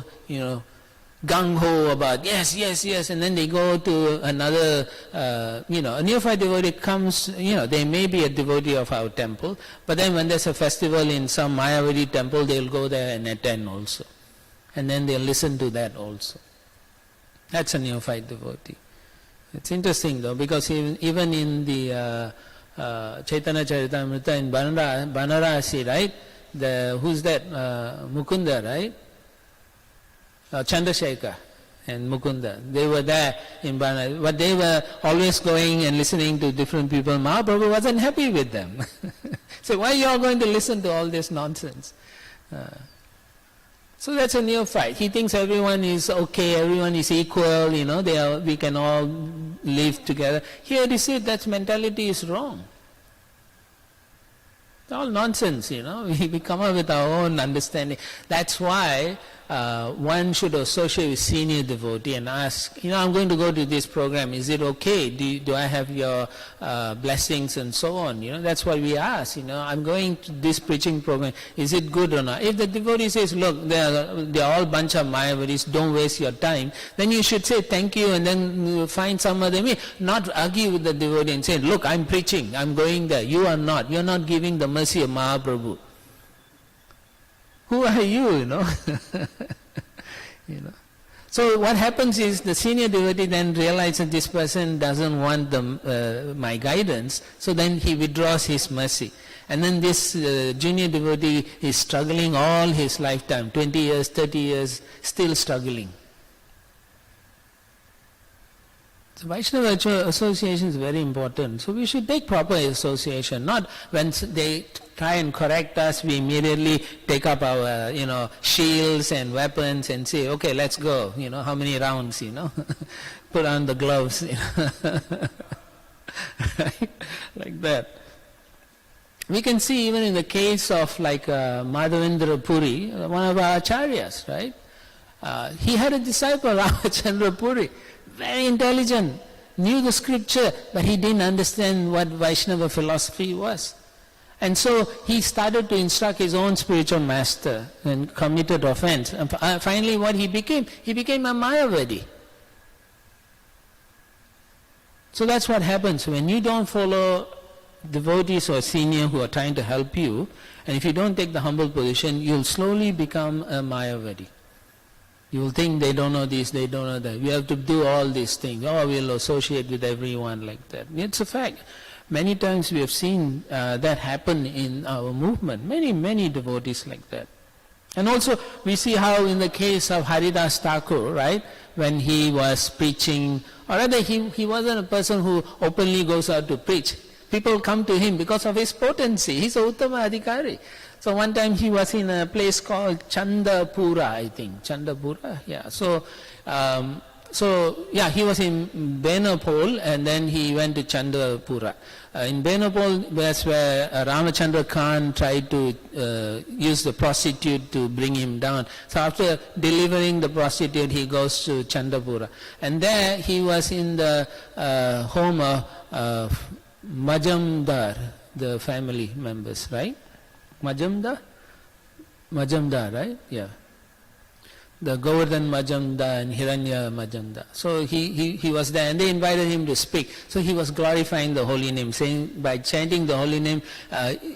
A: gung-ho about yes, and then they go to another, a neophyte devotee comes, they may be a devotee of our temple, but then when there's a festival in some Mayavadi temple, they'll go there and attend also. And then they'll listen to that also. That's a neophyte devotee. It's interesting though, because even in the Chaitanya Charitamrita in Banarasi, right? Who's that? Mukunda, right? Chandrasekhar and Mukunda. They were there in Banarasi, but they were always going and listening to different people. Mahaprabhu wasn't happy with them. So why are you all going to listen to all this nonsense? So that's a neophyte. He thinks everyone is okay, everyone is equal, we can all live together. Here you see that mentality is wrong. It's all nonsense, we come up with our own understanding. That's why one should associate with senior devotee and ask, I'm going to go to this program, is it okay? Do I have your blessings and so on? That's what we ask, I'm going to this preaching program, is it good or not? If the devotee says, look, they're all bunch of Mayavadis, don't waste your time, then you should say thank you and then find some other way. Not argue with the devotee and say, look, I'm preaching, I'm going there, you are not. You're not giving the mercy of Mahaprabhu. Who are you, So what happens is the senior devotee then realizes this person doesn't want my guidance, so then he withdraws his mercy. And then this junior devotee is struggling all his lifetime, 20 years, 30 years, still struggling. So Vaishnava association is very important. So we should take proper association, not when they try and correct us, we immediately take up our, shields and weapons and say, okay, let's go, how many rounds, put on the gloves, right? Like that. We can see even in the case of like Madhavendra Puri, one of our acharyas, right? He had a disciple, Ramachandra Puri, very intelligent, knew the scripture, but he didn't understand what Vaishnava philosophy was. And so he started to instruct his own spiritual master and committed offense. And finally what he became a Mayavadi. So that's what happens when you don't follow devotees or senior who are trying to help you, and if you don't take the humble position, you'll slowly become a Mayavadi. You will think they don't know this, they don't know that. We have to do all these things. Oh, we'll associate with everyone like that. It's a fact. Many times we have seen that happen in our movement. Many devotees like that. And also we see how in the case of Haridas Thakur, right, when he was preaching, or rather he wasn't a person who openly goes out to preach. People come to him because of his potency. He's a Uttama Adhikari. So one time he was in a place called Chandapura, I think. Chandapura, yeah. So he was in Benapol and then he went to Chandrapura. In Benapol, that's where Ramachandra Khan tried to use the prostitute to bring him down. So after delivering the prostitute, he goes to Chandrapura. And there he was in the home of Majamdar, the family members, right? Majamdar, right? Yeah. The Govardhan Majamdar and Hiranya Majamdar. So he was there and they invited him to speak. So he was glorifying the holy name, saying by chanting the holy name,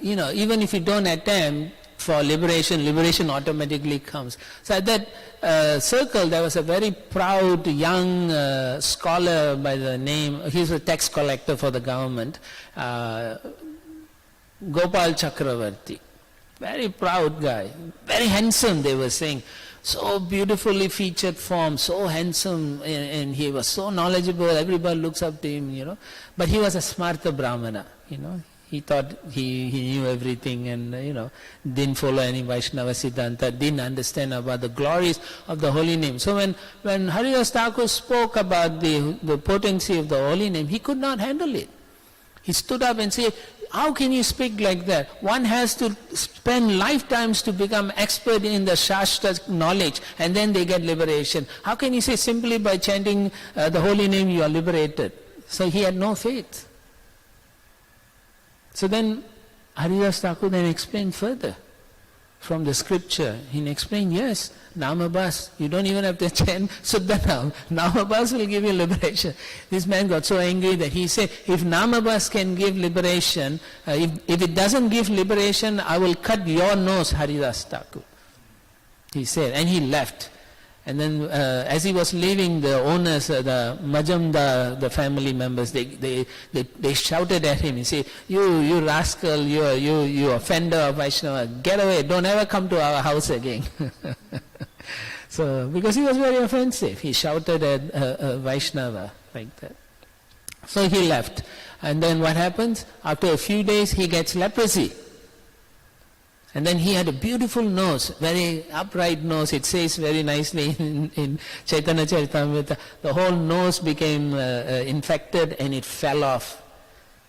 A: even if you don't attempt for liberation automatically comes. So at that circle there was a very proud young scholar by the name, he's a tax collector for the government, Gopal Chakravarti. Very proud guy, very handsome they were saying. So beautifully featured form, so handsome, and he was so knowledgeable, everybody looks up to him, But he was a smarta brahmana, He thought he knew everything and, didn't follow any Vaishnava Siddhanta, didn't understand about the glories of the holy name. So when Haridas Thakur spoke about the potency of the holy name, he could not handle it. He stood up and said, how can you speak like that? One has to spend lifetimes to become expert in the Shastra knowledge and then they get liberation. How can you say simply by chanting the holy name you are liberated? So he had no faith. So then Haridas Thakur then explained further from the scripture. He explained, yes, Namabhas, you don't even have to chant Suddha Nam. Namabhas will give you liberation. This man got so angry that he said, if Namabhas can give liberation, if it doesn't give liberation, I will cut your nose, Haridas Thakur. He said, and he left. And then as he was leaving, the owners, the Majamdar, the family members, they shouted at him. He said, you rascal, you offender of Vaishnava, get away, don't ever come to our house again. So, because he was very offensive, he shouted at Vaishnava like that. So he left. And then what happens? After a few days, he gets leprosy. And then he had a beautiful nose, very upright nose. It says very nicely in Chaitanya Charitamrita, the whole nose became infected and it fell off.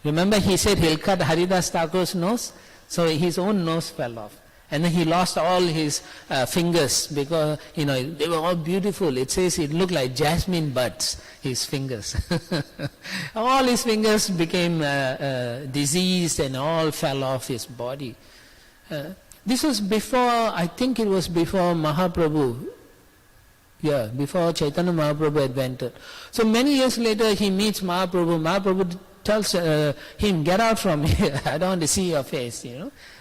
A: Remember he said he'll cut Haridas Thakur's nose? So his own nose fell off. And then he lost all his fingers because, they were all beautiful. It says it looked like jasmine buds, his fingers. All his fingers became diseased and all fell off his body. This was before, I think it was before Mahaprabhu. Yeah, before Chaitanya Mahaprabhu had entered. So many years later he meets Mahaprabhu. Mahaprabhu tells him, get out from here, I don't want to see your face,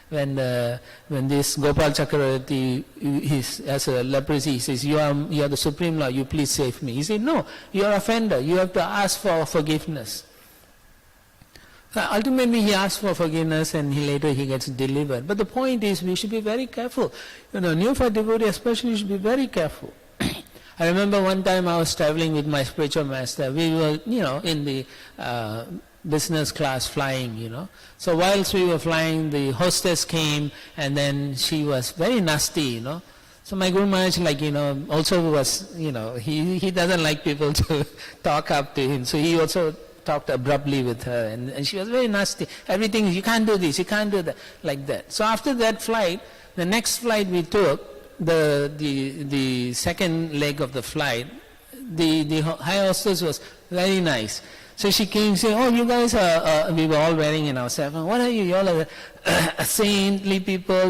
A: When this Gopal Chakravarti has a leprosy, he says, you are the Supreme Lord, you please save me. He said, no, you are offender, you have to ask for forgiveness. Ultimately he asks for forgiveness and later he gets delivered. But the point is we should be very careful. Neophyte devotee especially should be very careful. I remember one time I was traveling with my spiritual master. We were, in the business class flying, So whilst we were flying, the hostess came and then she was very nasty, So my Guru Maharaj, also was, he doesn't like people to talk up to him. So he also talked abruptly with her and she was very nasty. Everything, you can't do this, you can't do that, like that. So after that flight, the next flight we took, the second leg of the flight, the high hostess was very nice. So she came and said, oh, you guys are, we were all wearing in our saffron. What are you? You all are saintly people,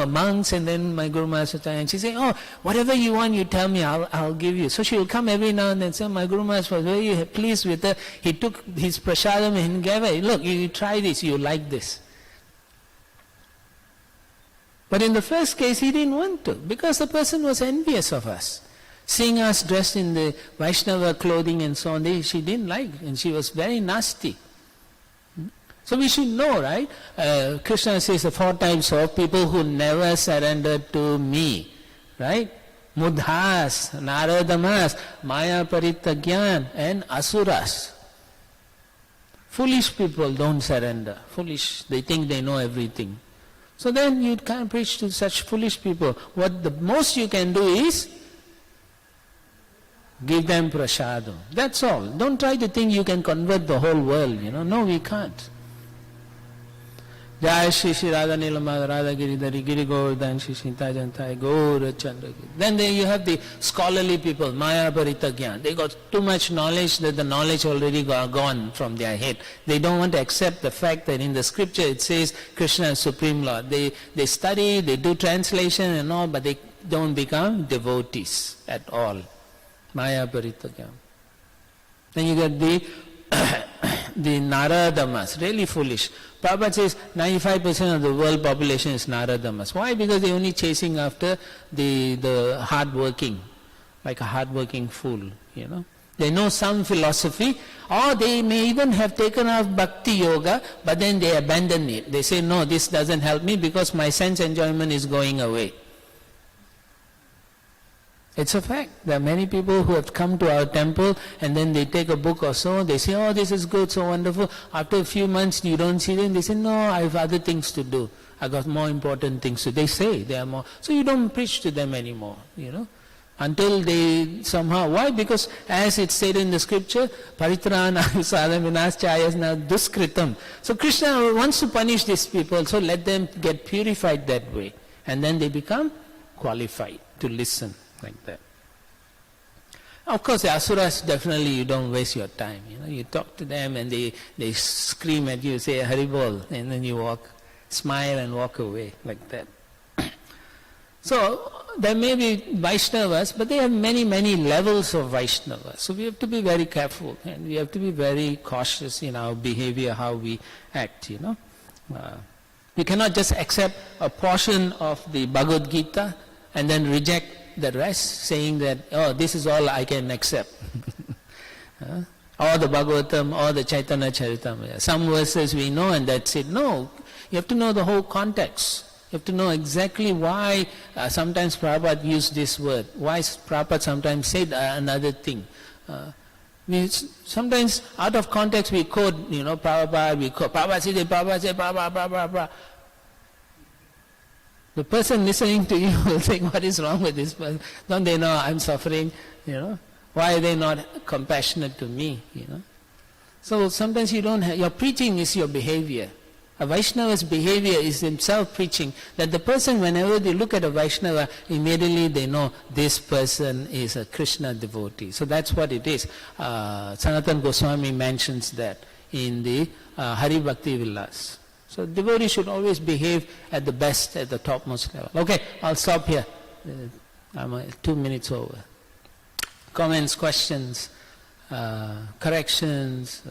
A: monks. And then my Guru Maharaj, and she said, oh, whatever you want, you tell me, I'll give you. So she will come every now and then. So my Guru Maharaj was very pleased with her. He took his prasadam and gave her, look, you try this, you like this. But in the first case, he didn't want to, because the person was envious of us. Seeing us dressed in the Vaishnava clothing and so on, she didn't like, and she was very nasty. So we should know, right? Krishna says the 4 types of people who never surrendered to me, right? Mudhas, Naradamas, Maya Paritagyan, and Asuras. Foolish people don't surrender. Foolish, they think they know everything. So then you can't preach to such foolish people. What the most you can do is Give them prasadam. That's all. Don't try to think you can convert the whole world, No, we can't. Jai Shri Shri Radha Nilamada Radha Giridhari Giri Govardhan Shri Shinta Jantai Gaura Chandra. Then there you have the scholarly people, Maya Parita Gyan. They got too much knowledge that the knowledge already gone from their head. They don't want to accept the fact that in the scripture it says Krishna is Supreme Lord. They study, they do translation and all, but they don't become devotees at all. Maya Parita Gyan. Then you get the Naradamas, really foolish. Prabhupada says 95% of the world population is Naradamas. Why? Because they're only chasing after the hard-working, like a hard-working fool, They know some philosophy, or they may even have taken up bhakti yoga, but then they abandon it. They say, no, this doesn't help me because my sense enjoyment is going away. It's a fact. There are many people who have come to our temple and then they take a book or so, they say, oh, this is good, so wonderful. After a few months you don't see them, they say, no, I have other things to do. I got more important things to do. They say they are more. So you don't preach to them anymore, Until they somehow, why? Because as it's said in the scripture, Paritrana sadam vinaschayasna duskritam. So Krishna wants to punish these people, so let them get purified that way. And then they become qualified to listen. Like that. Of course, the asuras, definitely you don't waste your time. You talk to them and they scream at you, say Haribol, and then you smile and walk away like that. So there may be Vaishnavas, but they have many, many levels of Vaishnavas. So we have to be very careful and we have to be very cautious in our behavior, how we act, We cannot just accept a portion of the Bhagavad Gita and then reject the rest, saying that, oh, this is all I can accept. Or the Bhagavatam, or the Chaitanya Charitamrita. Some verses we know and that's it. No, you have to know the whole context. You have to know exactly why sometimes Prabhupada used this word, why Prabhupada sometimes said another thing. Sometimes out of context we quote, Prabhupada said it, Prabhupada. The person listening to you will think, what is wrong with this person? Don't they know I'm suffering? Why are they not compassionate to me? So sometimes your preaching is your behavior. A Vaishnava's behavior is himself preaching. That the person, whenever they look at a Vaishnava, immediately they know this person is a Krishna devotee. So that's what it is. Sanatana Goswami mentions that in the Hari Bhakti Vilas. So devotee should always behave at the best, at the topmost level. Okay, I'll stop here. I'm 2 minutes over. Comments, questions, corrections.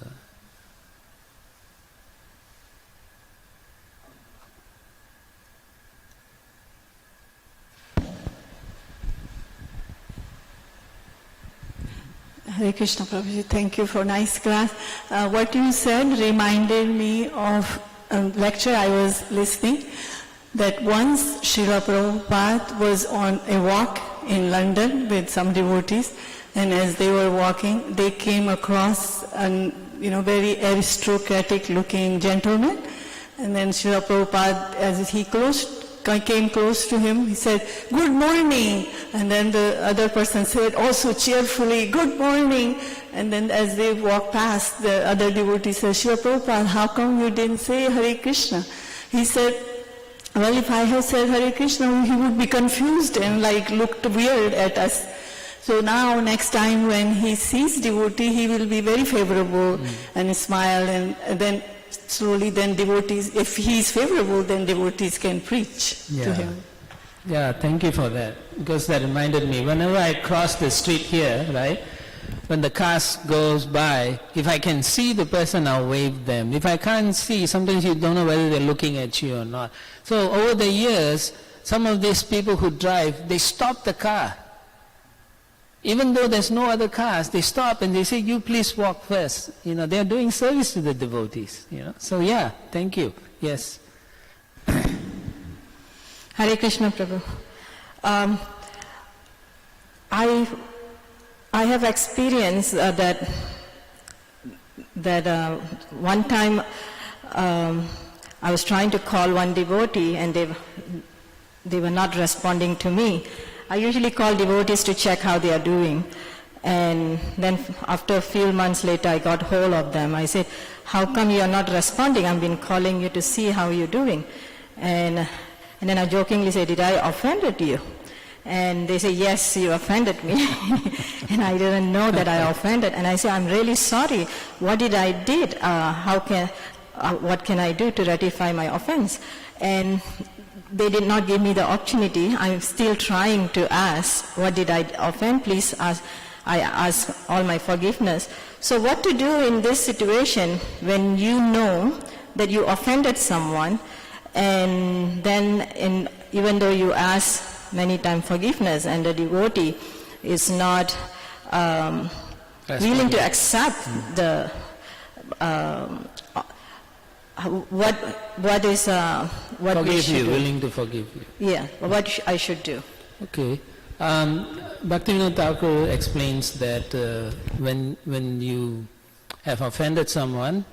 B: Hare Krishna Prabhuji, thank you for nice class. What you said reminded me of a lecture I was listening, that once Srila Prabhupada was on a walk in London with some devotees, and as they were walking, they came across a very aristocratic looking gentleman, and then Srila Prabhupada, as he came close to him, he said, "Good morning," and then the other person said also cheerfully, "Good morning." And then as they walked past, the other devotee said, "Srila Prabhupada, how come you didn't say Hare Krishna?" He said, "Well, if I had said Hare Krishna, he would be confused and looked weird at us. So now next time when he sees devotee, he will be very favorable and smile, and then slowly then devotees, if he is favorable, then devotees can preach to him."
A: Yeah, thank you for that. Because that reminded me, whenever I cross the street here, right, when the cars goes by, if I can see the person, I'll wave them. If I can't see, sometimes you don't know whether they're looking at you or not. So over the years, some of these people who drive, they stop the car. Even though there's no other cars, they stop and they say, "You please walk first." They're doing service to the devotees. So yeah, thank you. Yes.
B: Hare Krishna Prabhu. I have experienced that one time I was trying to call one devotee and they were not responding to me. I usually call devotees to check how they are doing.
C: And then after a few months later, I got hold of them. I said, how come you are not responding? I've been calling you to see how you're doing. And then I jokingly said, did I offended you? And they say, yes, you offended me. And I didn't know that I offended. And I said, I'm really sorry. What did I did? What can I do to rectify my offense? And they did not give me the opportunity. I'm still trying to ask, what did I offend? Please ask. I ask all my forgiveness. So what to do in this situation when you know that you offended someone, and then even though you ask many times forgiveness and the devotee is not willing to accept the what is what
A: forgive
C: we should
A: you,
C: do.
A: willing to forgive you.
C: Yeah, what I should do.
A: Okay. Bhaktivinoda Thakur explains that when you have offended someone,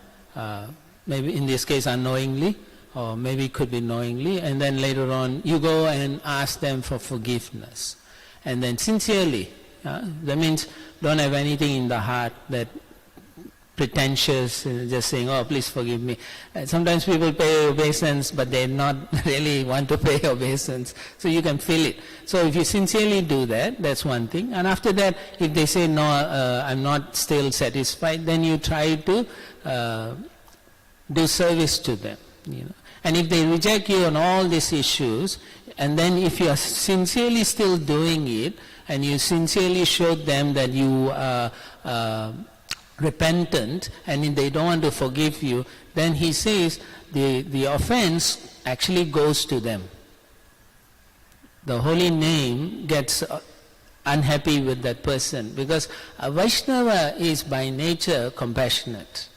A: maybe in this case unknowingly, or maybe it could be knowingly, and then later on you go and ask them for forgiveness. And then sincerely, that means don't have anything in the heart that pretentious, just saying, oh, please forgive me. Sometimes people pay obeisance, but they not really want to pay obeisance. So you can feel it. So if you sincerely do that, that's one thing. And after that, if they say, no, I'm not still satisfied, then you try to do service to them. And if they reject you on all these issues, and then if you are sincerely still doing it, and you sincerely show them that you are repentant, and if they don't want to forgive you, then he says the offense actually goes to them. The holy name gets unhappy with that person, because a Vaishnava is by nature compassionate.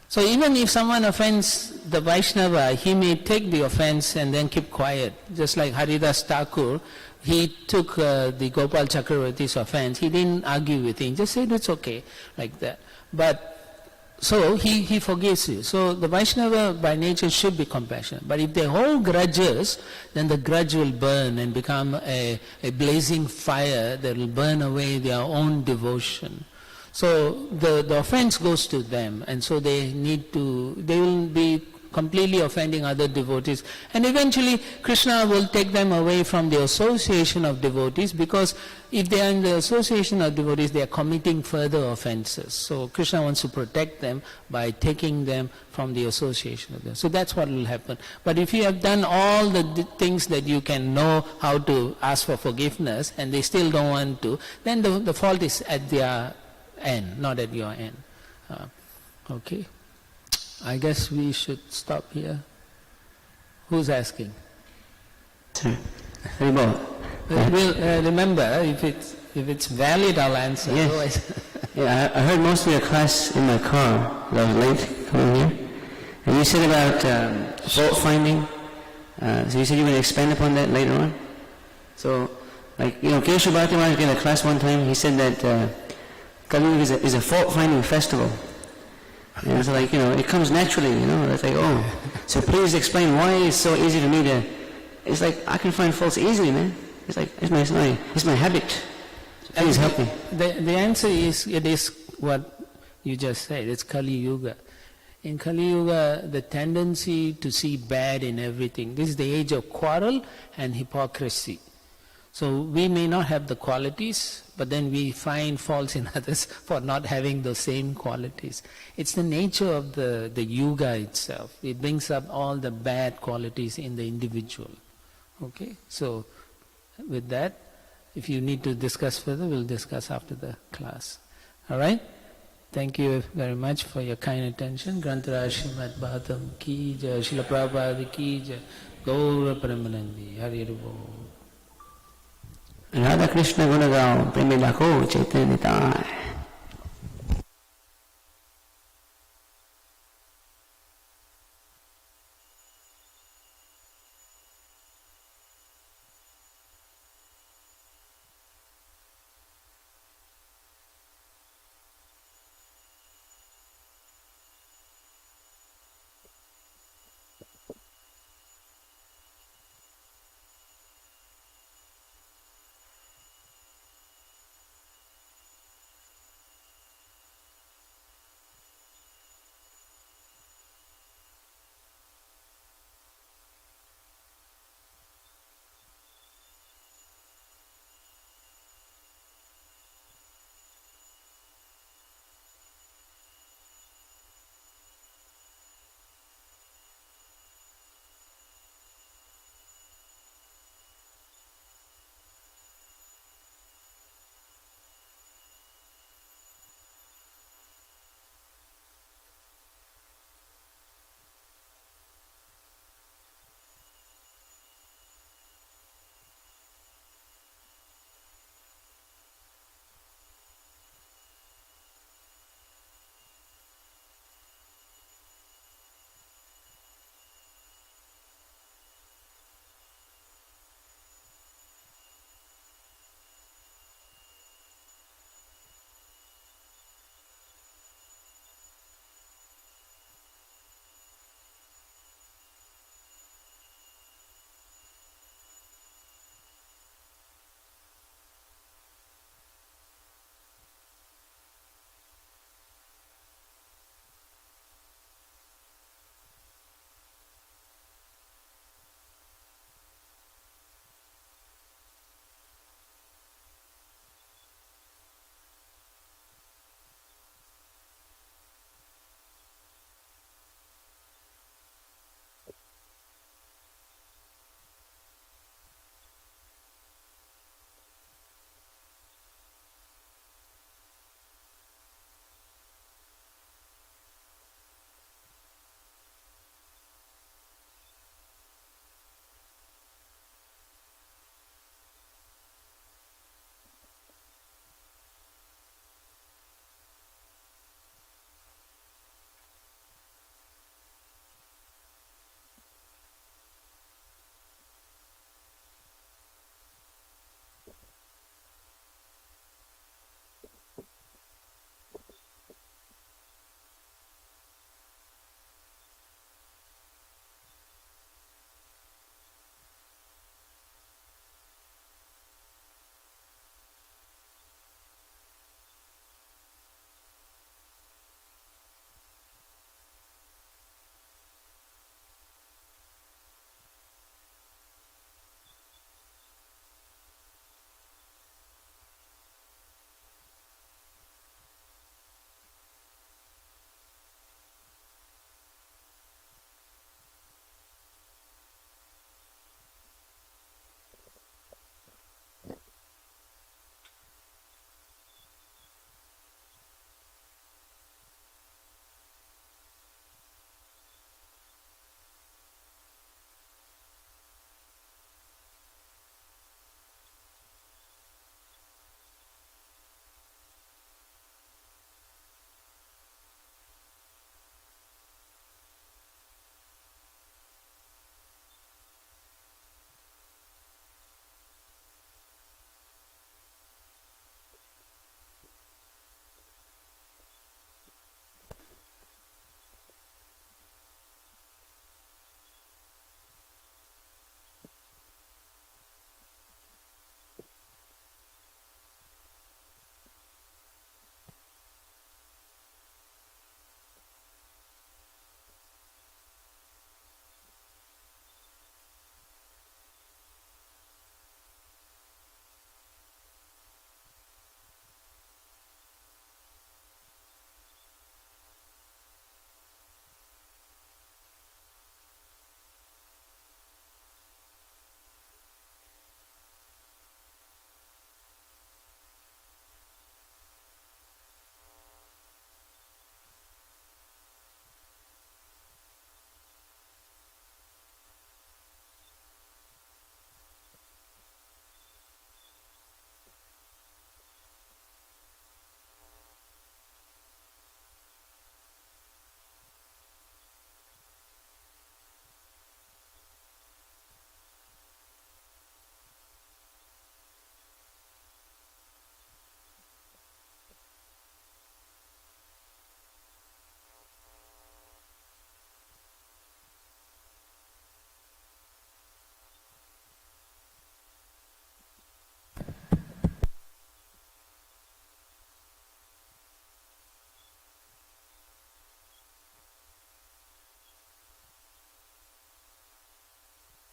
A: So even if someone offends the Vaishnava, he may take the offense and then keep quiet. Just like Haridas Thakur, he took the Gopal Chakravarti's offense. He didn't argue with him, just said it's okay, like that. But so he forgives you. So the Vaishnava by nature should be compassionate. But if they hold grudges, then the grudge will burn and become a blazing fire that will burn away their own devotion. So the offense goes to them, and so they will be completely offending other devotees. And eventually Krishna will take them away from the association of devotees, because if they are in the association of devotees, they are committing further offenses. So Krishna wants to protect them by taking them from the association of them. So that's what will happen. But if you have done all the things that you can know how to ask for forgiveness, and they still don't want to, then the fault is at their end, not at your end. Okay. I guess we should stop here. Who's asking?
D: Sir,
A: remember, if it's valid, I'll answer.
D: Yes. Yeah, I heard most of your class in my car. I was late coming here, and you said about fault finding. So you said you were going to expand upon that later on. So, Kesha Bhakti Maharaj gave a class one time. He said that Kali Yuga is a fault finding festival. And it's like, it comes naturally, It's like, oh. So please explain why it's so easy to me to, it's like, I can find faults easily, man. It's like, it's my habit. Please help me.
A: The answer is, it is what you just said. It's Kali Yuga. In Kali Yuga, the tendency to see bad in everything. This is the age of quarrel and hypocrisy. So we may not have the qualities, but then we find faults in others for not having those same qualities. It's the nature of the yuga itself. It brings up all the bad qualities in the individual. Okay? So with that, if you need to discuss further, we'll discuss after the class. All right? Thank you very much for your kind attention. Grantaraj Srimad Bhagavatam Ki Jai, Srila Prabhupada Ki Jai, Gaura Paramanandi, Hari Bol.
D: Radha Krishna Gunagao, Premi Lako, Chaitanya Nitai.